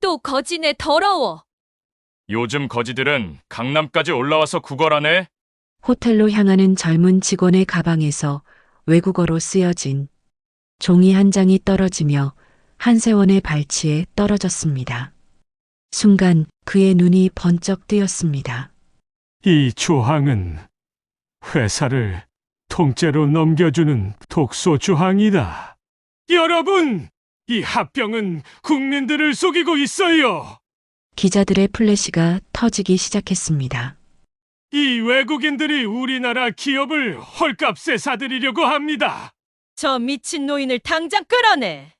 또 거지네 더러워. 요즘 거지들은 강남까지 올라와서 구걸하네. 호텔로 향하는 젊은 직원의 가방에서 외국어로 쓰여진 종이 한 장이 떨어지며 한세원의 발치에 떨어졌습니다. 순간 그의 눈이 번쩍 뜨였습니다. 이 조항은 회사를 통째로 넘겨주는 독소 조항이다. 여러분, 이 합병은 국민들을 속이고 있어요. 기자들의 플래시가 터지기 시작했습니다. 이 외국인들이 우리나라 기업을 헐값에 사들이려고 합니다. 저 미친 노인을 당장 끌어내.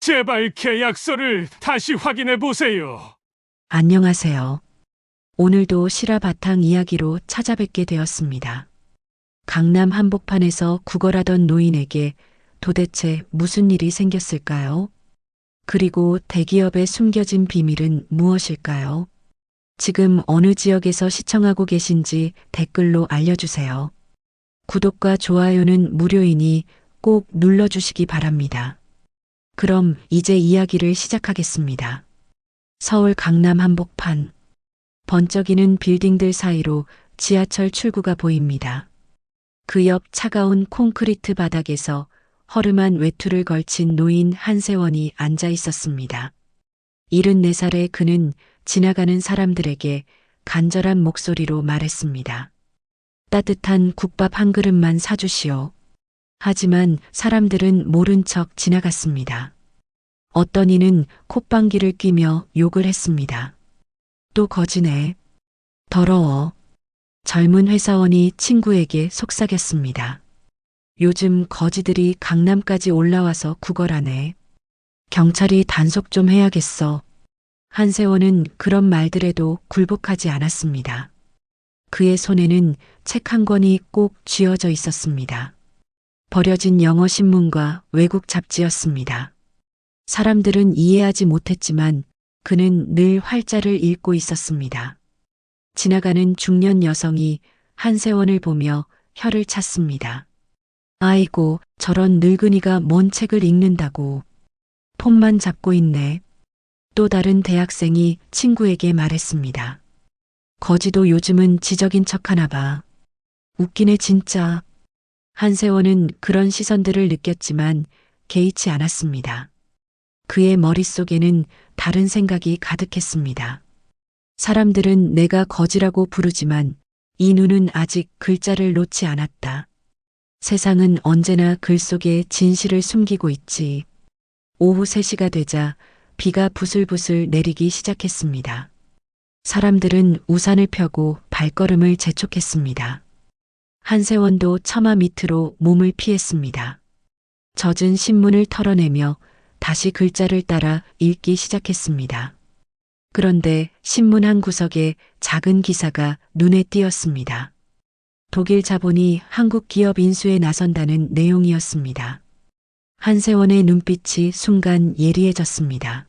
제발 계약서를 다시 확인해 보세요. 안녕하세요. 오늘도 실화 바탕 이야기로 찾아뵙게 되었습니다. 강남 한복판에서 구걸하던 노인에게 도대체 무슨 일이 생겼을까요? 그리고 대기업의 숨겨진 비밀은 무엇일까요? 지금 어느 지역에서 시청하고 계신지 댓글로 알려주세요. 구독과 좋아요는 무료이니 꼭 눌러주시기 바랍니다. 그럼 이제 이야기를 시작하겠습니다. 서울 강남 한복판. 번쩍이는 빌딩들 사이로 지하철 출구가 보입니다. 그 옆 차가운 콘크리트 바닥에서 허름한 외투를 걸친 노인 한세원이 앉아 있었습니다. 74살의 그는 지나가는 사람들에게 간절한 목소리로 말했습니다. 따뜻한 국밥 한 그릇만 사주시오. 하지만 사람들은 모른 척 지나갔습니다. 어떤 이는 콧방귀를 뀌며 욕을 했습니다. 또 거지네. 더러워. 젊은 회사원이 친구에게 속삭였습니다. 요즘 거지들이 강남까지 올라와서 구걸하네. 경찰이 단속 좀 해야겠어. 한세원은 그런 말들에도 굴복하지 않았습니다. 그의 손에는 책 한 권이 꼭 쥐어져 있었습니다. 버려진 영어 신문과 외국 잡지였습니다. 사람들은 이해하지 못했지만 그는 늘 활자를 읽고 있었습니다. 지나가는 중년 여성이 한세원을 보며 혀를 찼습니다. 아이고, 저런 늙은이가 뭔 책을 읽는다고. 폰만 잡고 있네. 또 다른 대학생이 친구에게 말했습니다. 거지도 요즘은 지적인 척하나 봐. 웃기네 진짜. 한세원은 그런 시선들을 느꼈지만 개의치 않았습니다. 그의 머릿속에는 다른 생각이 가득했습니다. 사람들은 내가 거지라고 부르지만 이 눈은 아직 글자를 놓지 않았다. 세상은 언제나 글 속에 진실을 숨기고 있지. 오후 3시가 되자 비가 부슬부슬 내리기 시작했습니다. 사람들은 우산을 펴고 발걸음을 재촉했습니다. 한세원도 처마 밑으로 몸을 피했습니다. 젖은 신문을 털어내며 다시 글자를 따라 읽기 시작했습니다. 그런데 신문 한 구석에 작은 기사가 눈에 띄었습니다. 독일 자본이 한국 기업 인수에 나선다는 내용이었습니다. 한세원의 눈빛이 순간 예리해졌습니다.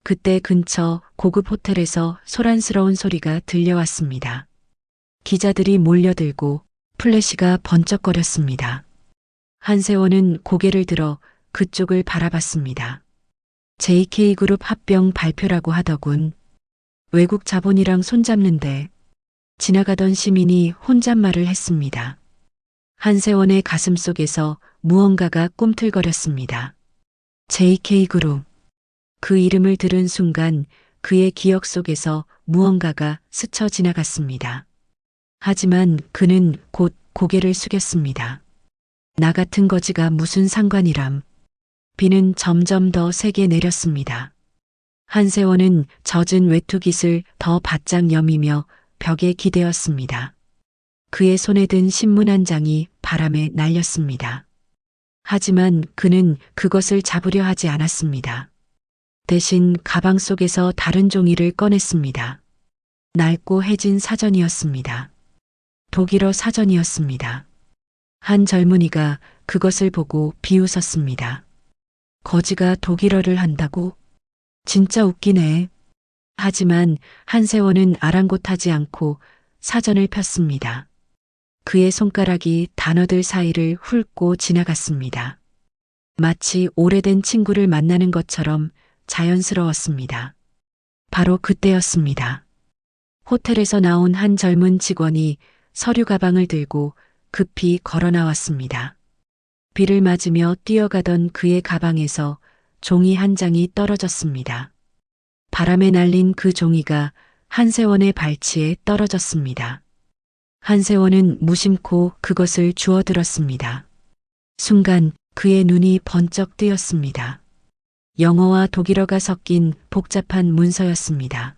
그때 근처 고급 호텔에서 소란스러운 소리가 들려왔습니다. 기자들이 몰려들고 플래시가 번쩍거렸습니다. 한세원은 고개를 들어 그쪽을 바라봤습니다. JK그룹 합병 발표라고 하더군. 외국 자본이랑 손잡는데. 지나가던 시민이 혼잣말을 했습니다. 한세원의 가슴 속에서 무언가가 꿈틀거렸습니다. JK그룹. 그 이름을 들은 순간 그의 기억 속에서 무언가가 스쳐 지나갔습니다. 하지만 그는 곧 고개를 숙였습니다. 나 같은 거지가 무슨 상관이람. 비는 점점 더 세게 내렸습니다. 한세원은 젖은 외투깃을 더 바짝 여미며 벽에 기대었습니다. 그의 손에 든 신문 한 장이 바람에 날렸습니다. 하지만 그는 그것을 잡으려 하지 않았습니다. 대신 가방 속에서 다른 종이를 꺼냈습니다. 낡고 해진 사전이었습니다. 독일어 사전이었습니다. 한 젊은이가 그것을 보고 비웃었습니다. 거지가 독일어를 한다고? 진짜 웃기네. 하지만 한세원은 아랑곳하지 않고 사전을 폈습니다. 그의 손가락이 단어들 사이를 훑고 지나갔습니다. 마치 오래된 친구를 만나는 것처럼 자연스러웠습니다. 바로 그때였습니다. 호텔에서 나온 한 젊은 직원이 서류 가방을 들고 급히 걸어 나왔습니다. 비를 맞으며 뛰어가던 그의 가방에서 종이 한 장이 떨어졌습니다. 바람에 날린 그 종이가 한세원의 발치에 떨어졌습니다. 한세원은 무심코 그것을 주워들었습니다. 순간 그의 눈이 번쩍 뜨였습니다. 영어와 독일어가 섞인 복잡한 문서였습니다.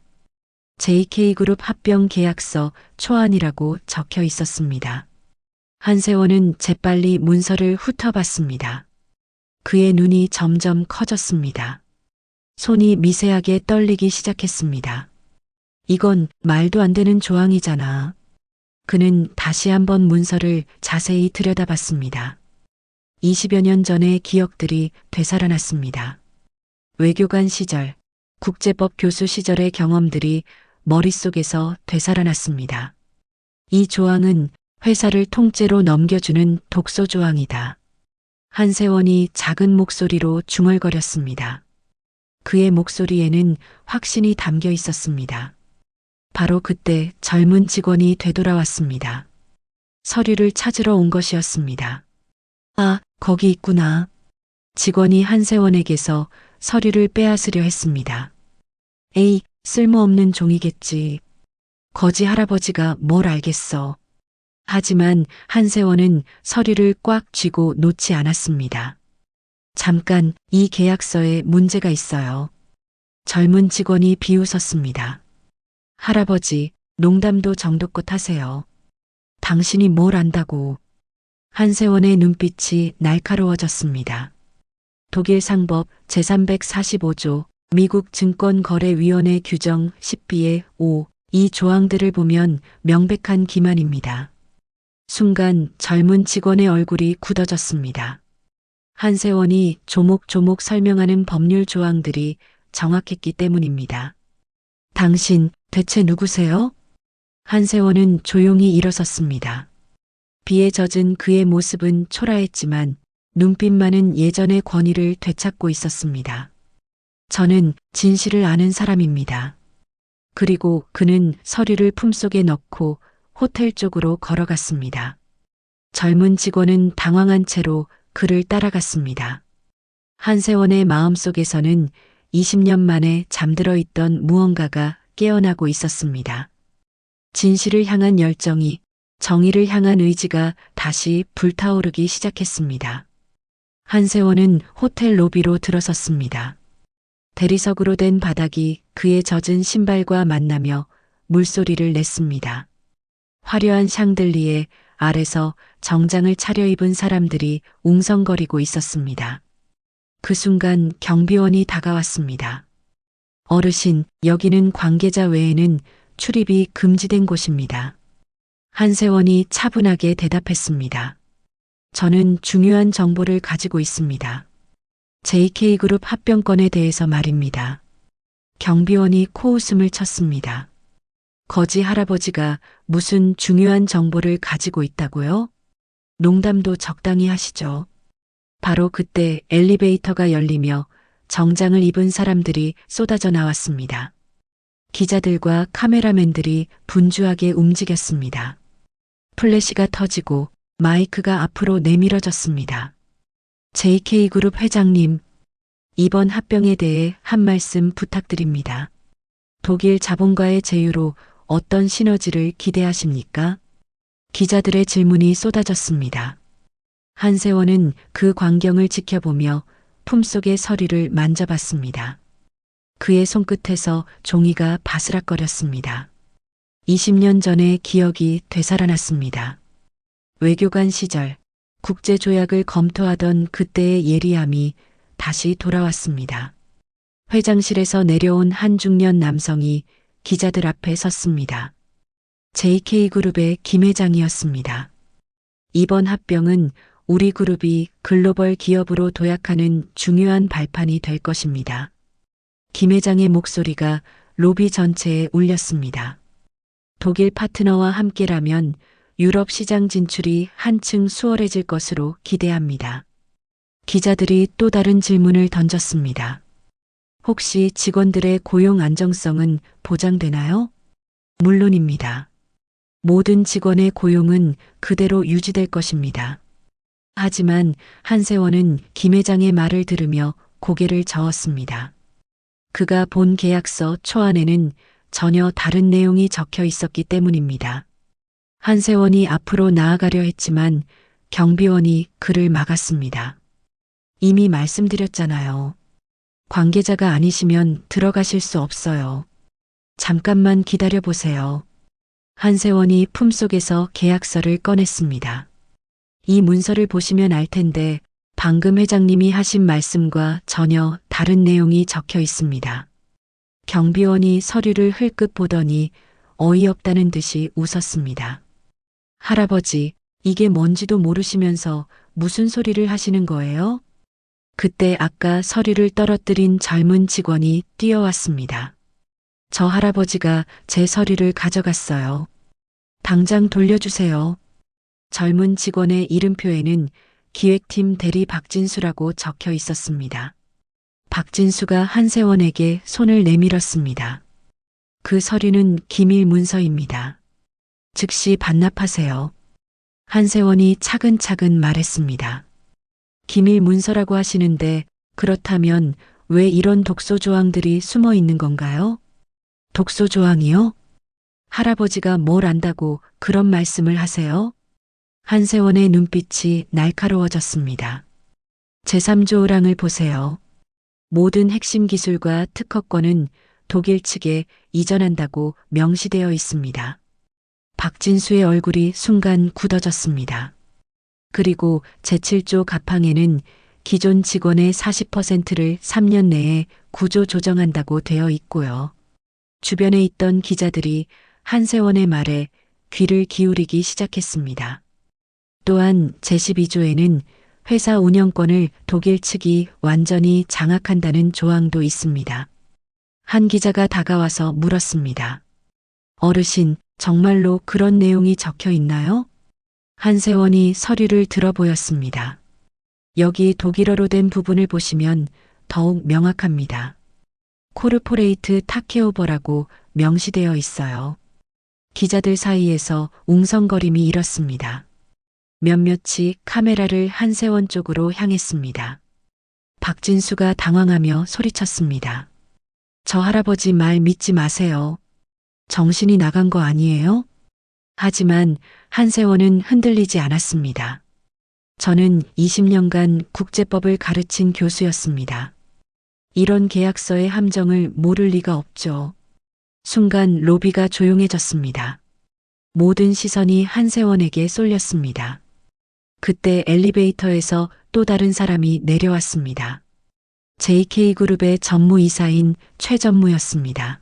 JK그룹 합병 계약서 초안이라고 적혀 있었습니다. 한세원은 재빨리 문서를 훑어봤습니다. 그의 눈이 점점 커졌습니다. 손이 미세하게 떨리기 시작했습니다. 이건 말도 안 되는 조항이잖아. 그는 다시 한번 문서를 자세히 들여다봤습니다. 20여 년 전의 기억들이 되살아났습니다. 외교관 시절, 국제법 교수 시절의 경험들이 머릿속에서 되살아났습니다. 이 조항은 회사를 통째로 넘겨주는 독소 조항이다. 한세원이 작은 목소리로 중얼거렸습니다. 그의 목소리에는 확신이 담겨 있었습니다. 바로 그때 젊은 직원이 되돌아왔습니다. 서류를 찾으러 온 것이었습니다. 아, 거기 있구나. 직원이 한세원에게서 서류를 빼앗으려 했습니다. 에이, 쓸모없는 종이겠지. 거지 할아버지가 뭘 알겠어. 하지만 한세원은 서류를 꽉 쥐고 놓지 않았습니다. 잠깐, 이 계약서에 문제가 있어요. 젊은 직원이 비웃었습니다. 할아버지, 농담도 정도껏 하세요. 당신이 뭘 안다고. 한세원의 눈빛이 날카로워졌습니다. 독일 상법 제345조, 미국 증권거래위원회 규정 10B의 5, 이 조항들을 보면 명백한 기만입니다. 순간 젊은 직원의 얼굴이 굳어졌습니다. 한세원이 조목조목 설명하는 법률 조항들이 정확했기 때문입니다. 당신 대체 누구세요? 한세원은 조용히 일어섰습니다. 비에 젖은 그의 모습은 초라했지만 눈빛만은 예전의 권위를 되찾고 있었습니다. 저는 진실을 아는 사람입니다. 그리고 그는 서류를 품속에 넣고 호텔 쪽으로 걸어갔습니다. 젊은 직원은 당황한 채로 그를 따라갔습니다. 한세원의 마음속에서는 20년 만에 잠들어 있던 무언가가 깨어나고 있었습니다. 진실을 향한 열정이, 정의를 향한 의지가 다시 불타오르기 시작했습니다. 한세원은 호텔 로비로 들어섰습니다. 대리석으로 된 바닥이 그의 젖은 신발과 만나며 물소리를 냈습니다. 화려한 샹들리에 아래서 정장을 차려입은 사람들이 웅성거리고 있었습니다. 그 순간 경비원이 다가왔습니다. 어르신, 여기는 관계자 외에는 출입이 금지된 곳입니다. 한세원이 차분하게 대답했습니다. 저는 중요한 정보를 가지고 있습니다. JK그룹 합병건에 대해서 말입니다. 경비원이 코웃음을 쳤습니다. 거지 할아버지가 무슨 중요한 정보를 가지고 있다고요? 농담도 적당히 하시죠. 바로 그때 엘리베이터가 열리며 정장을 입은 사람들이 쏟아져 나왔습니다. 기자들과 카메라맨들이 분주하게 움직였습니다. 플래시가 터지고 마이크가 앞으로 내밀어졌습니다. JK그룹 회장님, 이번 합병에 대해 한 말씀 부탁드립니다. 독일 자본가의 제휴로 어떤 시너지를 기대하십니까? 기자들의 질문이 쏟아졌습니다. 한세원은 그 광경을 지켜보며 품속의 서류를 만져봤습니다. 그의 손끝에서 종이가 바스락거렸습니다. 20년 전의 기억이 되살아났습니다. 외교관 시절 국제조약을 검토하던 그때의 예리함이 다시 돌아왔습니다. 회장실에서 내려온 한 중년 남성이 기자들 앞에 섰습니다. JK그룹의 김 회장이었습니다. 이번 합병은 우리 그룹이 글로벌 기업으로 도약하는 중요한 발판이 될 것입니다. 김 회장의 목소리가 로비 전체에 울렸습니다. 독일 파트너와 함께라면 유럽 시장 진출이 한층 수월해질 것으로 기대합니다. 기자들이 또 다른 질문을 던졌습니다. 혹시 직원들의 고용 안정성은 보장되나요? 물론입니다. 모든 직원의 고용은 그대로 유지될 것입니다. 하지만 한세원은 김 회장의 말을 들으며 고개를 저었습니다. 그가 본 계약서 초안에는 전혀 다른 내용이 적혀 있었기 때문입니다. 한세원이 앞으로 나아가려 했지만 경비원이 그를 막았습니다. 이미 말씀드렸잖아요. 관계자가 아니시면 들어가실 수 없어요. 잠깐만 기다려 보세요. 한세원이 품속에서 계약서를 꺼냈습니다. 이 문서를 보시면 알 텐데 방금 회장님이 하신 말씀과 전혀 다른 내용이 적혀 있습니다. 경비원이 서류를 흘끗 보더니 어이없다는 듯이 웃었습니다. 할아버지, 이게 뭔지도 모르시면서 무슨 소리를 하시는 거예요? 그때 아까 서류를 떨어뜨린 젊은 직원이 뛰어왔습니다. 저 할아버지가 제 서류를 가져갔어요. 당장 돌려주세요. 젊은 직원의 이름표에는 기획팀 대리 박진수라고 적혀 있었습니다. 박진수가 한세원에게 손을 내밀었습니다. 그 서류는 기밀 문서입니다. 즉시 반납하세요. 한세원이 차근차근 말했습니다. 기밀 문서라고 하시는데 그렇다면 왜 이런 독소 조항들이 숨어 있는 건가요? 독소 조항이요? 할아버지가 뭘 안다고 그런 말씀을 하세요? 한세원의 눈빛이 날카로워졌습니다. 제3조랑을 보세요. 모든 핵심 기술과 특허권은 독일 측에 이전한다고 명시되어 있습니다. 박진수의 얼굴이 순간 굳어졌습니다. 그리고 제7조 갑항에는 기존 직원의 40%를 3년 내에 구조 조정한다고 되어 있고요. 주변에 있던 기자들이 한세원의 말에 귀를 기울이기 시작했습니다. 또한 제12조에는 회사 운영권을 독일 측이 완전히 장악한다는 조항도 있습니다. 한 기자가 다가와서 물었습니다. 어르신, 정말로 그런 내용이 적혀 있나요? 한세원이 서류를 들어 보였습니다. 여기 독일어로 된 부분을 보시면 더욱 명확합니다. 코르포레이트 타케오버라고 명시되어 있어요. 기자들 사이에서 웅성거림이 일었습니다. 몇몇이 카메라를 한세원 쪽으로 향했습니다. 박진수가 당황하며 소리쳤습니다. 저 할아버지 말 믿지 마세요. 정신이 나간 거 아니에요? 하지만 한세원은 흔들리지 않았습니다. 저는 20년간 국제법을 가르친 교수였습니다. 이런 계약서의 함정을 모를 리가 없죠. 순간 로비가 조용해졌습니다. 모든 시선이 한세원에게 쏠렸습니다. 그때 엘리베이터에서 또 다른 사람이 내려왔습니다. JK그룹의 전무이사인 최전무였습니다.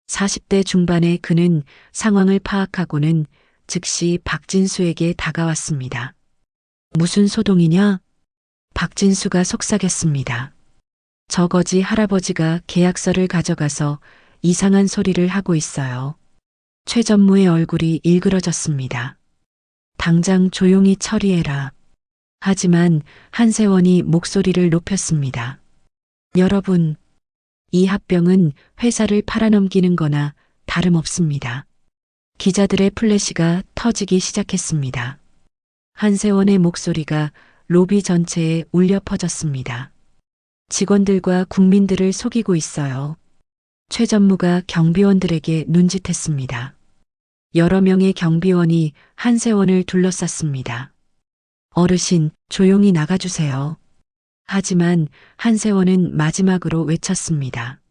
40대 중반의 그는 상황을 파악하고는 즉시 박진수에게 다가왔습니다. 무슨 소동이냐? 박진수가 속삭였습니다. 저거지 할아버지가 계약서를 가져가서 이상한 소리를 하고 있어요. 최전무의 얼굴이 일그러졌습니다. 당장 조용히 처리해라. 하지만 한세원이 목소리를 높였습니다. 여러분, 이 합병은 회사를 팔아넘기는 거나 다름없습니다. 기자들의 플래시가 터지기 시작했습니다. 한세원의 목소리가 로비 전체에 울려 퍼졌습니다. 직원들과 국민들을 속이고 있어요. 최 전무가 경비원들에게 눈짓했습니다. 여러 명의 경비원이 한세원을 둘러쌌습니다. 어르신, 조용히 나가주세요. 하지만 한세원은 마지막으로 외쳤습니다.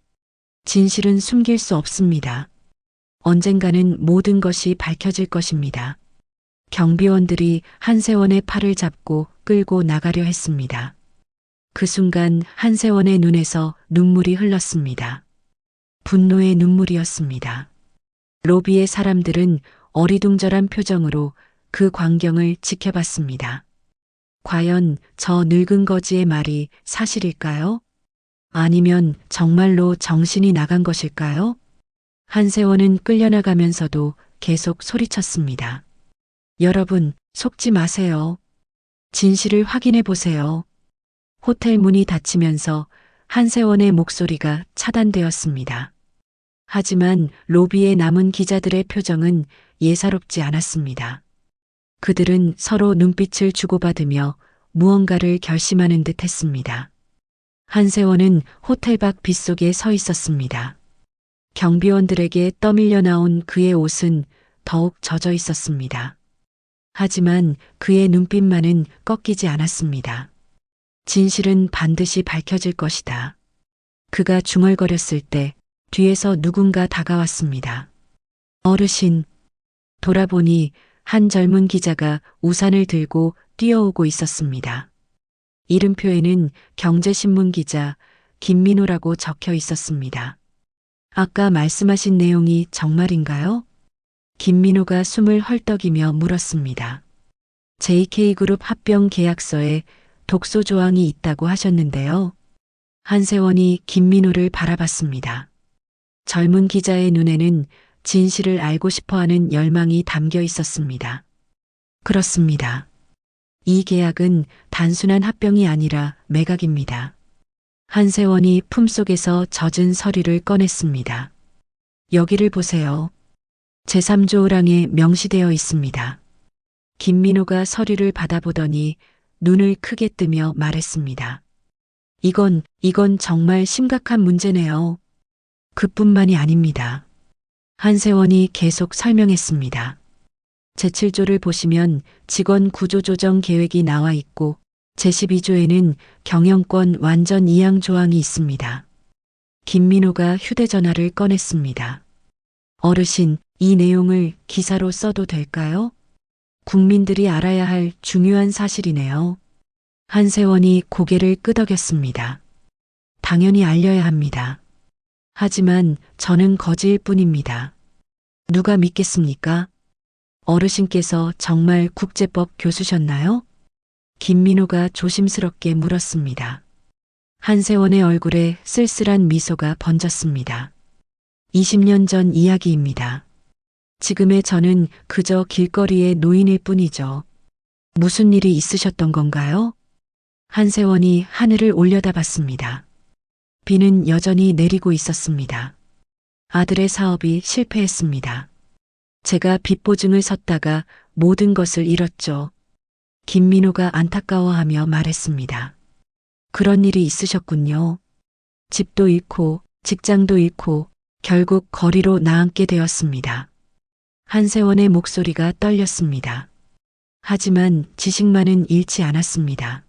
진실은 숨길 수 없습니다. 언젠가는 모든 것이 밝혀질 것입니다. 경비원들이 한세원의 팔을 잡고 끌고 나가려 했습니다. 그 순간 한세원의 눈에서 눈물이 흘렀습니다. 분노의 눈물이었습니다. 로비의 사람들은 어리둥절한 표정으로 그 광경을 지켜봤습니다. 과연 저 늙은 거지의 말이 사실일까요? 아니면 정말로 정신이 나간 것일까요? 한세원은 끌려나가면서도 계속 소리쳤습니다. 여러분, 속지 마세요. 진실을 확인해 보세요. 호텔 문이 닫히면서 한세원의 목소리가 차단되었습니다. 하지만 로비에 남은 기자들의 표정은 예사롭지 않았습니다. 그들은 서로 눈빛을 주고받으며 무언가를 결심하는 듯 했습니다. 한세원은 호텔 밖 빗속에 서 있었습니다. 경비원들에게 떠밀려 나온 그의 옷은 더욱 젖어 있었습니다. 하지만 그의 눈빛만은 꺾이지 않았습니다. 진실은 반드시 밝혀질 것이다. 그가 중얼거렸을 때 뒤에서 누군가 다가왔습니다. 어르신. 돌아보니 한 젊은 기자가 우산을 들고 뛰어오고 있었습니다. 이름표에는 경제신문 기자 김민호라고 적혀 있었습니다. 아까 말씀하신 내용이 정말인가요? 김민호가 숨을 헐떡이며 물었습니다. JK그룹 합병 계약서에 독소 조항이 있다고 하셨는데요. 한세원이 김민호를 바라봤습니다. 젊은 기자의 눈에는 진실을 알고 싶어하는 열망이 담겨 있었습니다. 그렇습니다. 이 계약은 단순한 합병이 아니라 매각입니다. 한세원이 품속에서 젖은 서류를 꺼냈습니다. 여기를 보세요. 제3조랑에 명시되어 있습니다. 김민호가 서류를 받아보더니 눈을 크게 뜨며 말했습니다. 이건 정말 심각한 문제네요. 그뿐만이 아닙니다. 한세원이 계속 설명했습니다. 제7조를 보시면 직원 구조 조정 계획이 나와 있고 제12조에는 경영권 완전 이양 조항이 있습니다. 김민호가 휴대전화를 꺼냈습니다. 어르신, 이 내용을 기사로 써도 될까요? 국민들이 알아야 할 중요한 사실이네요. 한세원이 고개를 끄덕였습니다. 당연히 알려야 합니다. 하지만 저는 거지일 뿐입니다. 누가 믿겠습니까? 어르신께서 정말 국제법 교수셨나요? 김민호가 조심스럽게 물었습니다. 한세원의 얼굴에 쓸쓸한 미소가 번졌습니다. 20년 전 이야기입니다. 지금의 저는 그저 길거리의 노인일 뿐이죠. 무슨 일이 있으셨던 건가요? 한세원이 하늘을 올려다봤습니다. 비는 여전히 내리고 있었습니다. 아들의 사업이 실패했습니다. 제가 빚보증을 섰다가 모든 것을 잃었죠. 김민호가 안타까워하며 말했습니다. 그런 일이 있으셨군요. 집도 잃고 직장도 잃고 결국 거리로 나앉게 되었습니다. 한세원의 목소리가 떨렸습니다. 하지만 지식만은 잃지 않았습니다.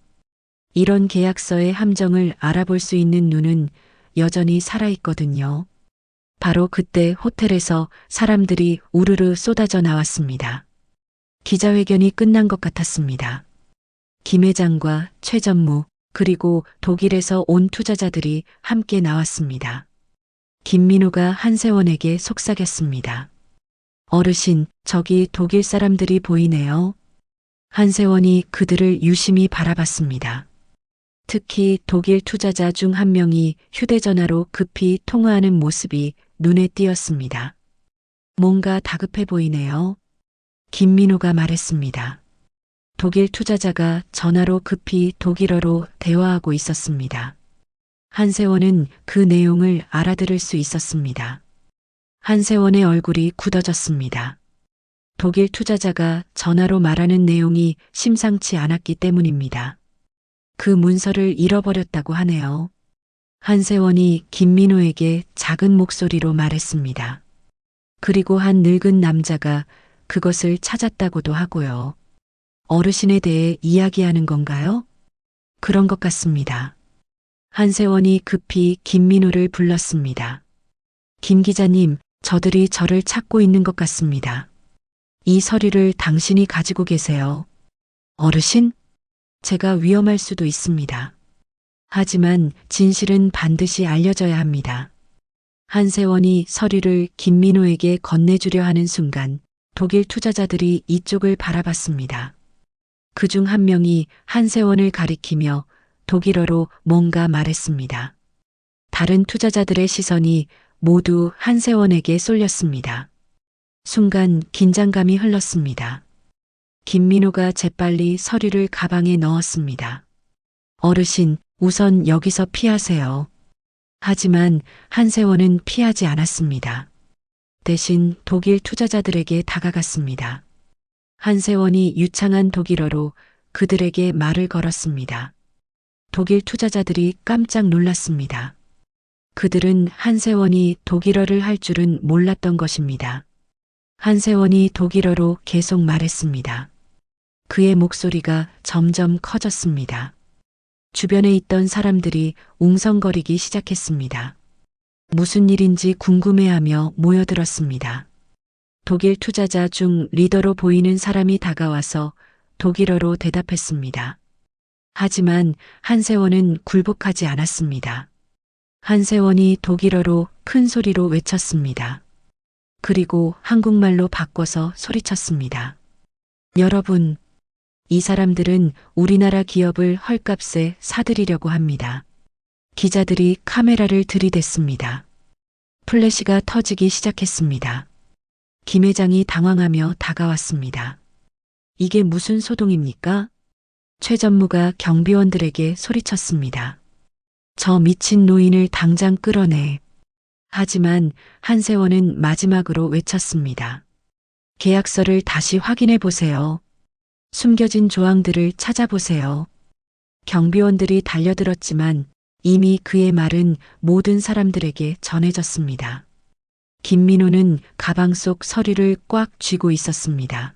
이런 계약서의 함정을 알아볼 수 있는 눈은 여전히 살아있거든요. 바로 그때 호텔에서 사람들이 우르르 쏟아져 나왔습니다. 기자회견이 끝난 것 같았습니다. 김 회장과 최 전무 그리고 독일에서 온 투자자들이 함께 나왔습니다. 김민호가 한세원에게 속삭였습니다. 어르신, 저기 독일 사람들이 보이네요. 한세원이 그들을 유심히 바라봤습니다. 특히 독일 투자자 중 한 명이 휴대전화로 급히 통화하는 모습이 눈에 띄었습니다. 뭔가 다급해 보이네요. 김민호가 말했습니다. 독일 투자자가 전화로 급히 독일어로 대화하고 있었습니다. 한세원은 그 내용을 알아들을 수 있었습니다. 한세원의 얼굴이 굳어졌습니다. 독일 투자자가 전화로 말하는 내용이 심상치 않았기 때문입니다. 그 문서를 잃어버렸다고 하네요. 한세원이 김민호에게 작은 목소리로 말했습니다. 그리고 한 늙은 남자가 그것을 찾았다고도 하고요. 어르신에 대해 이야기하는 건가요? 그런 것 같습니다. 한세원이 급히 김민호를 불렀습니다. 김 기자님, 저들이 저를 찾고 있는 것 같습니다. 이 서류를 당신이 가지고 계세요. 어르신? 제가 위험할 수도 있습니다. 하지만 진실은 반드시 알려져야 합니다. 한세원이 서류를 김민호에게 건네주려 하는 순간 독일 투자자들이 이쪽을 바라봤습니다. 그중 한 명이 한세원을 가리키며 독일어로 뭔가 말했습니다. 다른 투자자들의 시선이 모두 한세원에게 쏠렸습니다. 순간 긴장감이 흘렀습니다. 김민호가 재빨리 서류를 가방에 넣었습니다. 어르신, 우선 여기서 피하세요. 하지만 한세원은 피하지 않았습니다. 대신 독일 투자자들에게 다가갔습니다. 한세원이 유창한 독일어로 그들에게 말을 걸었습니다. 독일 투자자들이 깜짝 놀랐습니다. 그들은 한세원이 독일어를 할 줄은 몰랐던 것입니다. 한세원이 독일어로 계속 말했습니다. 그의 목소리가 점점 커졌습니다. 주변에 있던 사람들이 웅성거리기 시작했습니다. 무슨 일인지 궁금해하며 모여들었습니다. 독일 투자자 중 리더로 보이는 사람이 다가와서 독일어로 대답했습니다. 하지만 한세원은 굴복하지 않았습니다. 한세원이 독일어로 큰 소리로 외쳤습니다. 그리고 한국말로 바꿔서 소리쳤습니다. 여러분, 이 사람들은 우리나라 기업을 헐값에 사들이려고 합니다. 기자들이 카메라를 들이댔습니다. 플래시가 터지기 시작했습니다. 김 회장이 당황하며 다가왔습니다. 이게 무슨 소동입니까? 최 전무가 경비원들에게 소리쳤습니다. 저 미친 노인을 당장 끌어내. 하지만 한세원은 마지막으로 외쳤습니다. 계약서를 다시 확인해 보세요. 숨겨진 조항들을 찾아보세요. 경비원들이 달려들었지만 이미 그의 말은 모든 사람들에게 전해졌습니다. 김민호는 가방 속 서류를 꽉 쥐고 있었습니다.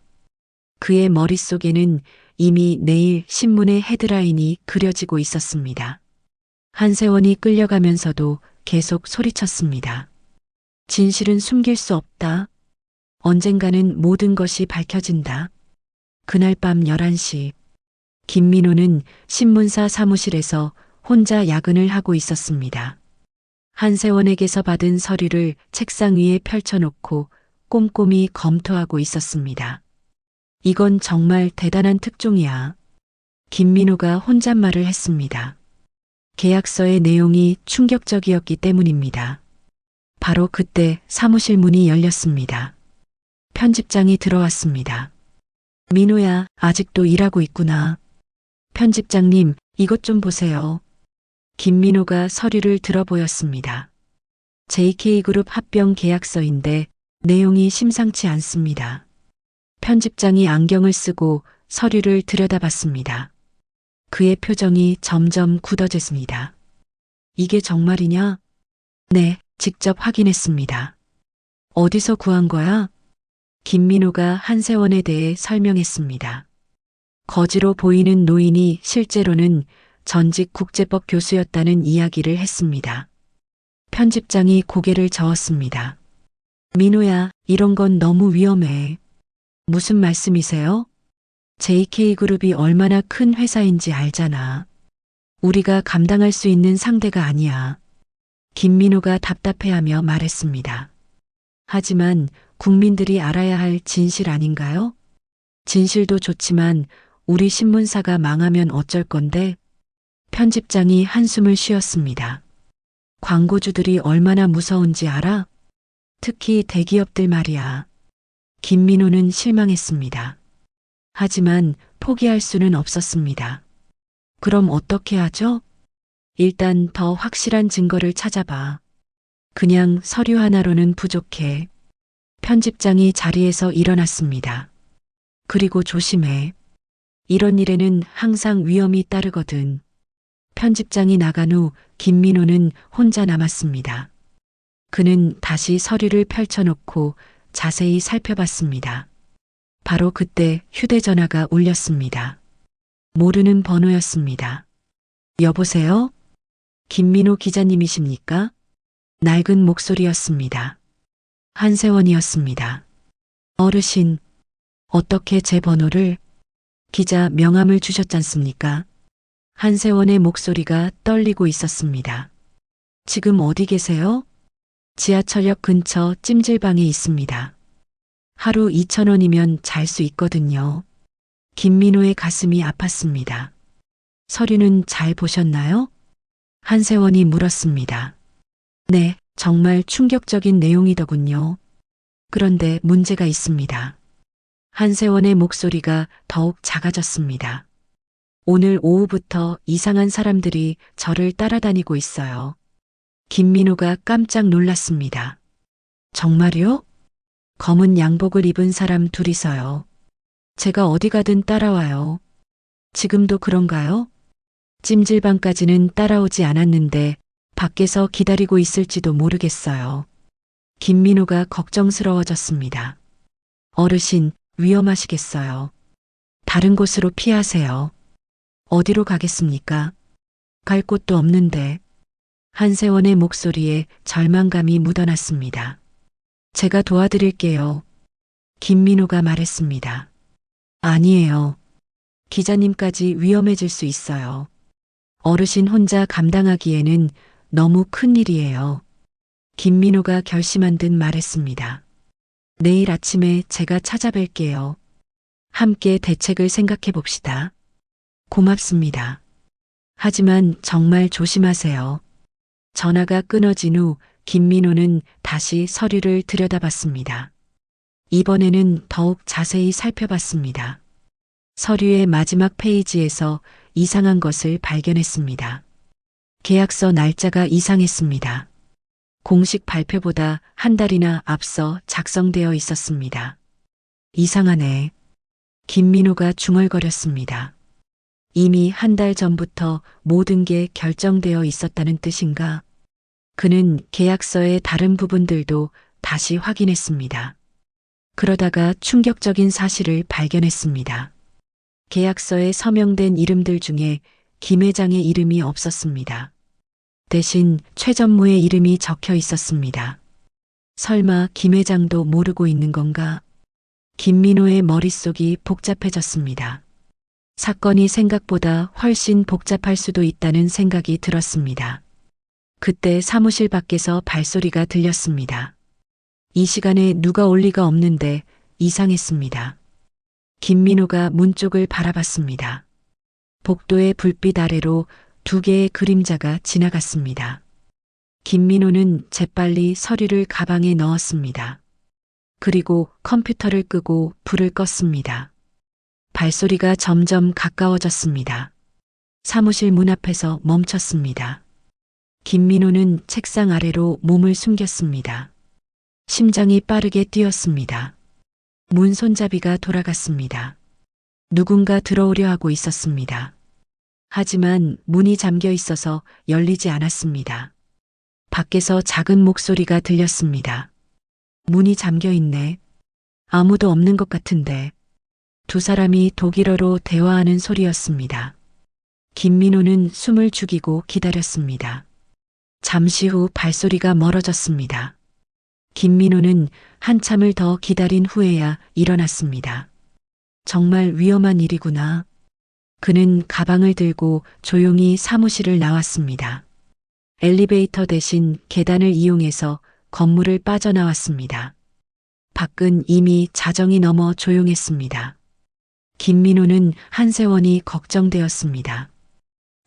그의 머릿속에는 이미 내일 신문의 헤드라인이 그려지고 있었습니다. 한세원이 끌려가면서도 계속 소리쳤습니다. 진실은 숨길 수 없다. 언젠가는 모든 것이 밝혀진다. 그날 밤 11시, 김민호는 신문사 사무실에서 혼자 야근을 하고 있었습니다. 한세원에게서 받은 서류를 책상 위에 펼쳐놓고 꼼꼼히 검토하고 있었습니다. 이건 정말 대단한 특종이야. 김민호가 혼잣말을 했습니다. 계약서의 내용이 충격적이었기 때문입니다. 바로 그때 사무실 문이 열렸습니다. 편집장이 들어왔습니다. 민호야, 아직도 일하고 있구나. 편집장님, 이것 좀 보세요. 김민호가 서류를 들어보였습니다. JK그룹 합병 계약서인데 내용이 심상치 않습니다. 편집장이 안경을 쓰고 서류를 들여다봤습니다. 그의 표정이 점점 굳어졌습니다. 이게 정말이냐? 네, 직접 확인했습니다. 어디서 구한 거야? 김민호가 한세원에 대해 설명했습니다. 거지로 보이는 노인이 실제로는 전직 국제법 교수였다는 이야기를 했습니다. 편집장이 고개를 저었습니다. 민호야, 이런 건 너무 위험해. 무슨 말씀이세요? JK그룹이 얼마나 큰 회사인지 알잖아. 우리가 감당할 수 있는 상대가 아니야. 김민호가 답답해하며 말했습니다. 하지만 국민들이 알아야 할 진실 아닌가요? 진실도 좋지만 우리 신문사가 망하면 어쩔 건데? 편집장이 한숨을 쉬었습니다. 광고주들이 얼마나 무서운지 알아? 특히 대기업들 말이야. 김민호는 실망했습니다. 하지만 포기할 수는 없었습니다. 그럼 어떻게 하죠? 일단 더 확실한 증거를 찾아봐. 그냥 서류 하나로는 부족해. 편집장이 자리에서 일어났습니다. 그리고 조심해. 이런 일에는 항상 위험이 따르거든. 편집장이 나간 후 김민호는 혼자 남았습니다. 그는 다시 서류를 펼쳐놓고 자세히 살펴봤습니다. 바로 그때 휴대전화가 울렸습니다. 모르는 번호였습니다. 여보세요? 김민호 기자님이십니까? 낡은 목소리였습니다. 한세원이었습니다. 어르신, 어떻게 제 번호를? 기자 명함을 주셨잖습니까? 한세원의 목소리가 떨리고 있었습니다. 지금 어디 계세요? 지하철역 근처 찜질방에 있습니다. 하루 2,000원이면 잘 수 있거든요. 김민호의 가슴이 아팠습니다. 서류는 잘 보셨나요? 한세원이 물었습니다. 네, 정말 충격적인 내용이더군요. 그런데 문제가 있습니다. 한세원의 목소리가 더욱 작아졌습니다. 오늘 오후부터 이상한 사람들이 저를 따라다니고 있어요. 김민호가 깜짝 놀랐습니다. 정말요? 검은 양복을 입은 사람 둘이서요. 제가 어디 가든 따라와요. 지금도 그런가요? 찜질방까지는 따라오지 않았는데 밖에서 기다리고 있을지도 모르겠어요. 김민호가 걱정스러워졌습니다. 어르신, 위험하시겠어요. 다른 곳으로 피하세요. 어디로 가겠습니까? 갈 곳도 없는데. 한세원의 목소리에 절망감이 묻어났습니다. 제가 도와드릴게요. 김민호가 말했습니다. 아니에요. 기자님까지 위험해질 수 있어요. 어르신 혼자 감당하기에는 너무 큰 일이에요. 김민호가 결심한 듯 말했습니다. 내일 아침에 제가 찾아뵐게요. 함께 대책을 생각해 봅시다. 고맙습니다. 하지만 정말 조심하세요. 전화가 끊어진 후 김민호는 다시 서류를 들여다봤습니다. 이번에는 더욱 자세히 살펴봤습니다. 서류의 마지막 페이지에서 이상한 것을 발견했습니다. 계약서 날짜가 이상했습니다. 공식 발표보다 한 달이나 앞서 작성되어 있었습니다. 이상하네. 김민호가 중얼거렸습니다. 이미 한 달 전부터 모든 게 결정되어 있었다는 뜻인가? 그는 계약서의 다른 부분들도 다시 확인했습니다. 그러다가 충격적인 사실을 발견했습니다. 계약서에 서명된 이름들 중에 김 회장의 이름이 없었습니다. 대신 최 전무의 이름이 적혀 있었습니다. 설마 김 회장도 모르고 있는 건가? 김민호의 머릿속이 복잡해졌습니다. 사건이 생각보다 훨씬 복잡할 수도 있다는 생각이 들었습니다. 그때 사무실 밖에서 발소리가 들렸습니다. 이 시간에 누가 올 리가 없는데 이상했습니다. 김민호가 문 쪽을 바라봤습니다. 복도의 불빛 아래로 두 개의 그림자가 지나갔습니다. 김민호는 재빨리 서류를 가방에 넣었습니다. 그리고 컴퓨터를 끄고 불을 껐습니다. 발소리가 점점 가까워졌습니다. 사무실 문 앞에서 멈췄습니다. 김민호는 책상 아래로 몸을 숨겼습니다. 심장이 빠르게 뛰었습니다. 문 손잡이가 돌아갔습니다. 누군가 들어오려 하고 있었습니다. 하지만 문이 잠겨 있어서 열리지 않았습니다. 밖에서 작은 목소리가 들렸습니다. 문이 잠겨 있네. 아무도 없는 것 같은데. 두 사람이 독일어로 대화하는 소리였습니다. 김민호는 숨을 죽이고 기다렸습니다. 잠시 후 발소리가 멀어졌습니다. 김민호는 한참을 더 기다린 후에야 일어났습니다. 정말 위험한 일이구나. 그는 가방을 들고 조용히 사무실을 나왔습니다. 엘리베이터 대신 계단을 이용해서 건물을 빠져나왔습니다. 밖은 이미 자정이 넘어 조용했습니다. 김민호는 한세원이 걱정되었습니다.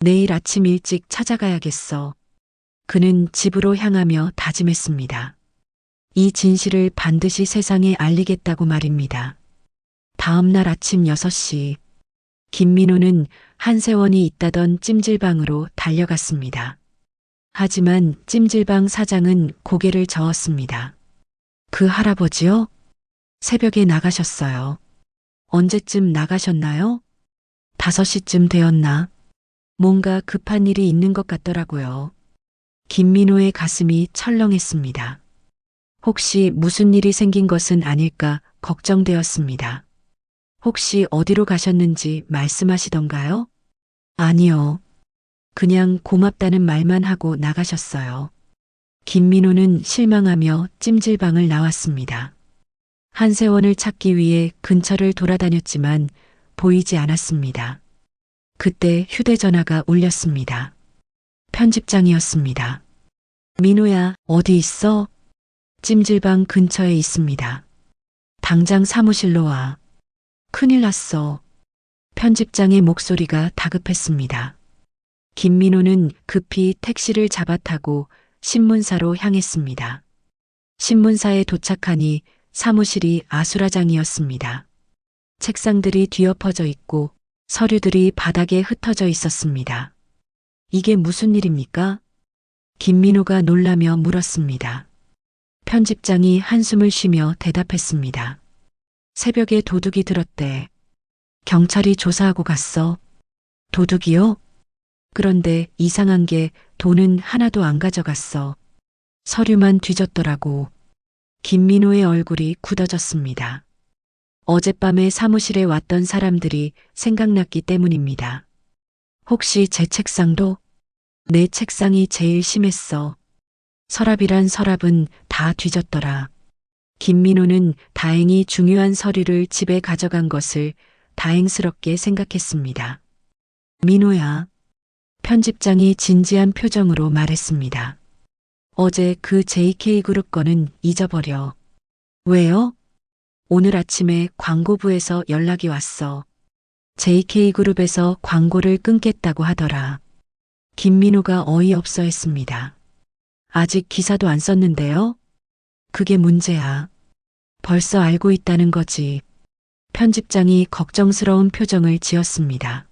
내일 아침 일찍 찾아가야겠어. 그는 집으로 향하며 다짐했습니다. 이 진실을 반드시 세상에 알리겠다고 말입니다. 다음 날 아침 6시, 김민호는 한세원이 있다던 찜질방으로 달려갔습니다. 하지만 찜질방 사장은 고개를 저었습니다. 그 할아버지요? 새벽에 나가셨어요. 언제쯤 나가셨나요? 5시쯤 되었나? 뭔가 급한 일이 있는 것 같더라고요. 김민호의 가슴이 철렁했습니다. 혹시 무슨 일이 생긴 것은 아닐까 걱정되었습니다. 혹시 어디로 가셨는지 말씀하시던가요? 아니요. 그냥 고맙다는 말만 하고 나가셨어요. 김민호는 실망하며 찜질방을 나왔습니다. 한세원을 찾기 위해 근처를 돌아다녔지만 보이지 않았습니다. 그때 휴대전화가 울렸습니다. 편집장이었습니다. 민호야, 어디 있어? 찜질방 근처에 있습니다. 당장 사무실로 와. 큰일 났어. 편집장의 목소리가 다급했습니다. 김민호는 급히 택시를 잡아타고 신문사로 향했습니다. 신문사에 도착하니 사무실이 아수라장이었습니다. 책상들이 뒤엎어져 있고 서류들이 바닥에 흩어져 있었습니다. 이게 무슨 일입니까? 김민호가 놀라며 물었습니다. 편집장이 한숨을 쉬며 대답했습니다. 새벽에 도둑이 들었대. 경찰이 조사하고 갔어. 도둑이요? 그런데 이상한 게 돈은 하나도 안 가져갔어. 서류만 뒤졌더라고. 김민호의 얼굴이 굳어졌습니다. 어젯밤에 사무실에 왔던 사람들이 생각났기 때문입니다. 혹시 제 책상도? 내 책상이 제일 심했어. 서랍이란 서랍은 다 뒤졌더라. 김민호는 다행히 중요한 서류를 집에 가져간 것을 다행스럽게 생각했습니다. 민호야. 편집장이 진지한 표정으로 말했습니다. 어제 그 JK그룹 거는 잊어버려. 왜요? 오늘 아침에 광고부에서 연락이 왔어. JK그룹에서 광고를 끊겠다고 하더라. 김민호가 어이없어 했습니다. 아직 기사도 안 썼는데요? 그게 문제야. 벌써 알고 있다는 거지. 편집장이 걱정스러운 표정을 지었습니다.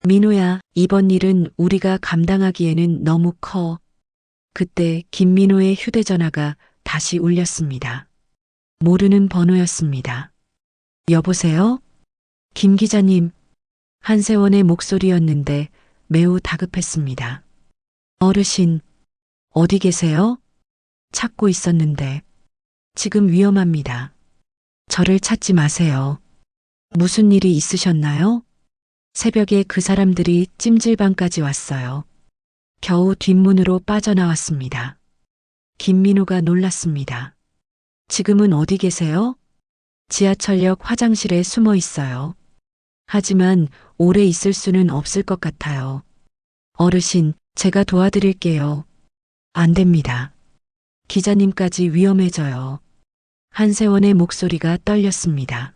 민호야, 이번 일은 우리가 감당하기에는 너무 커. 그때 김민호의 휴대전화가 다시 울렸습니다. 모르는 번호였습니다. 여보세요? 김 기자님. 한세원의 목소리였는데 매우 다급했습니다. 어르신, 어디 계세요? 찾고 있었는데. 지금 위험합니다. 저를 찾지 마세요. 무슨 일이 있으셨나요? 새벽에 그 사람들이 찜질방까지 왔어요. 겨우 뒷문으로 빠져나왔습니다. 김민호가 놀랐습니다. 지금은 어디 계세요? 지하철역 화장실에 숨어 있어요. 하지만 오래 있을 수는 없을 것 같아요. 어르신, 제가 도와드릴게요. 안 됩니다. 기자님까지 위험해져요. 한세원의 목소리가 떨렸습니다.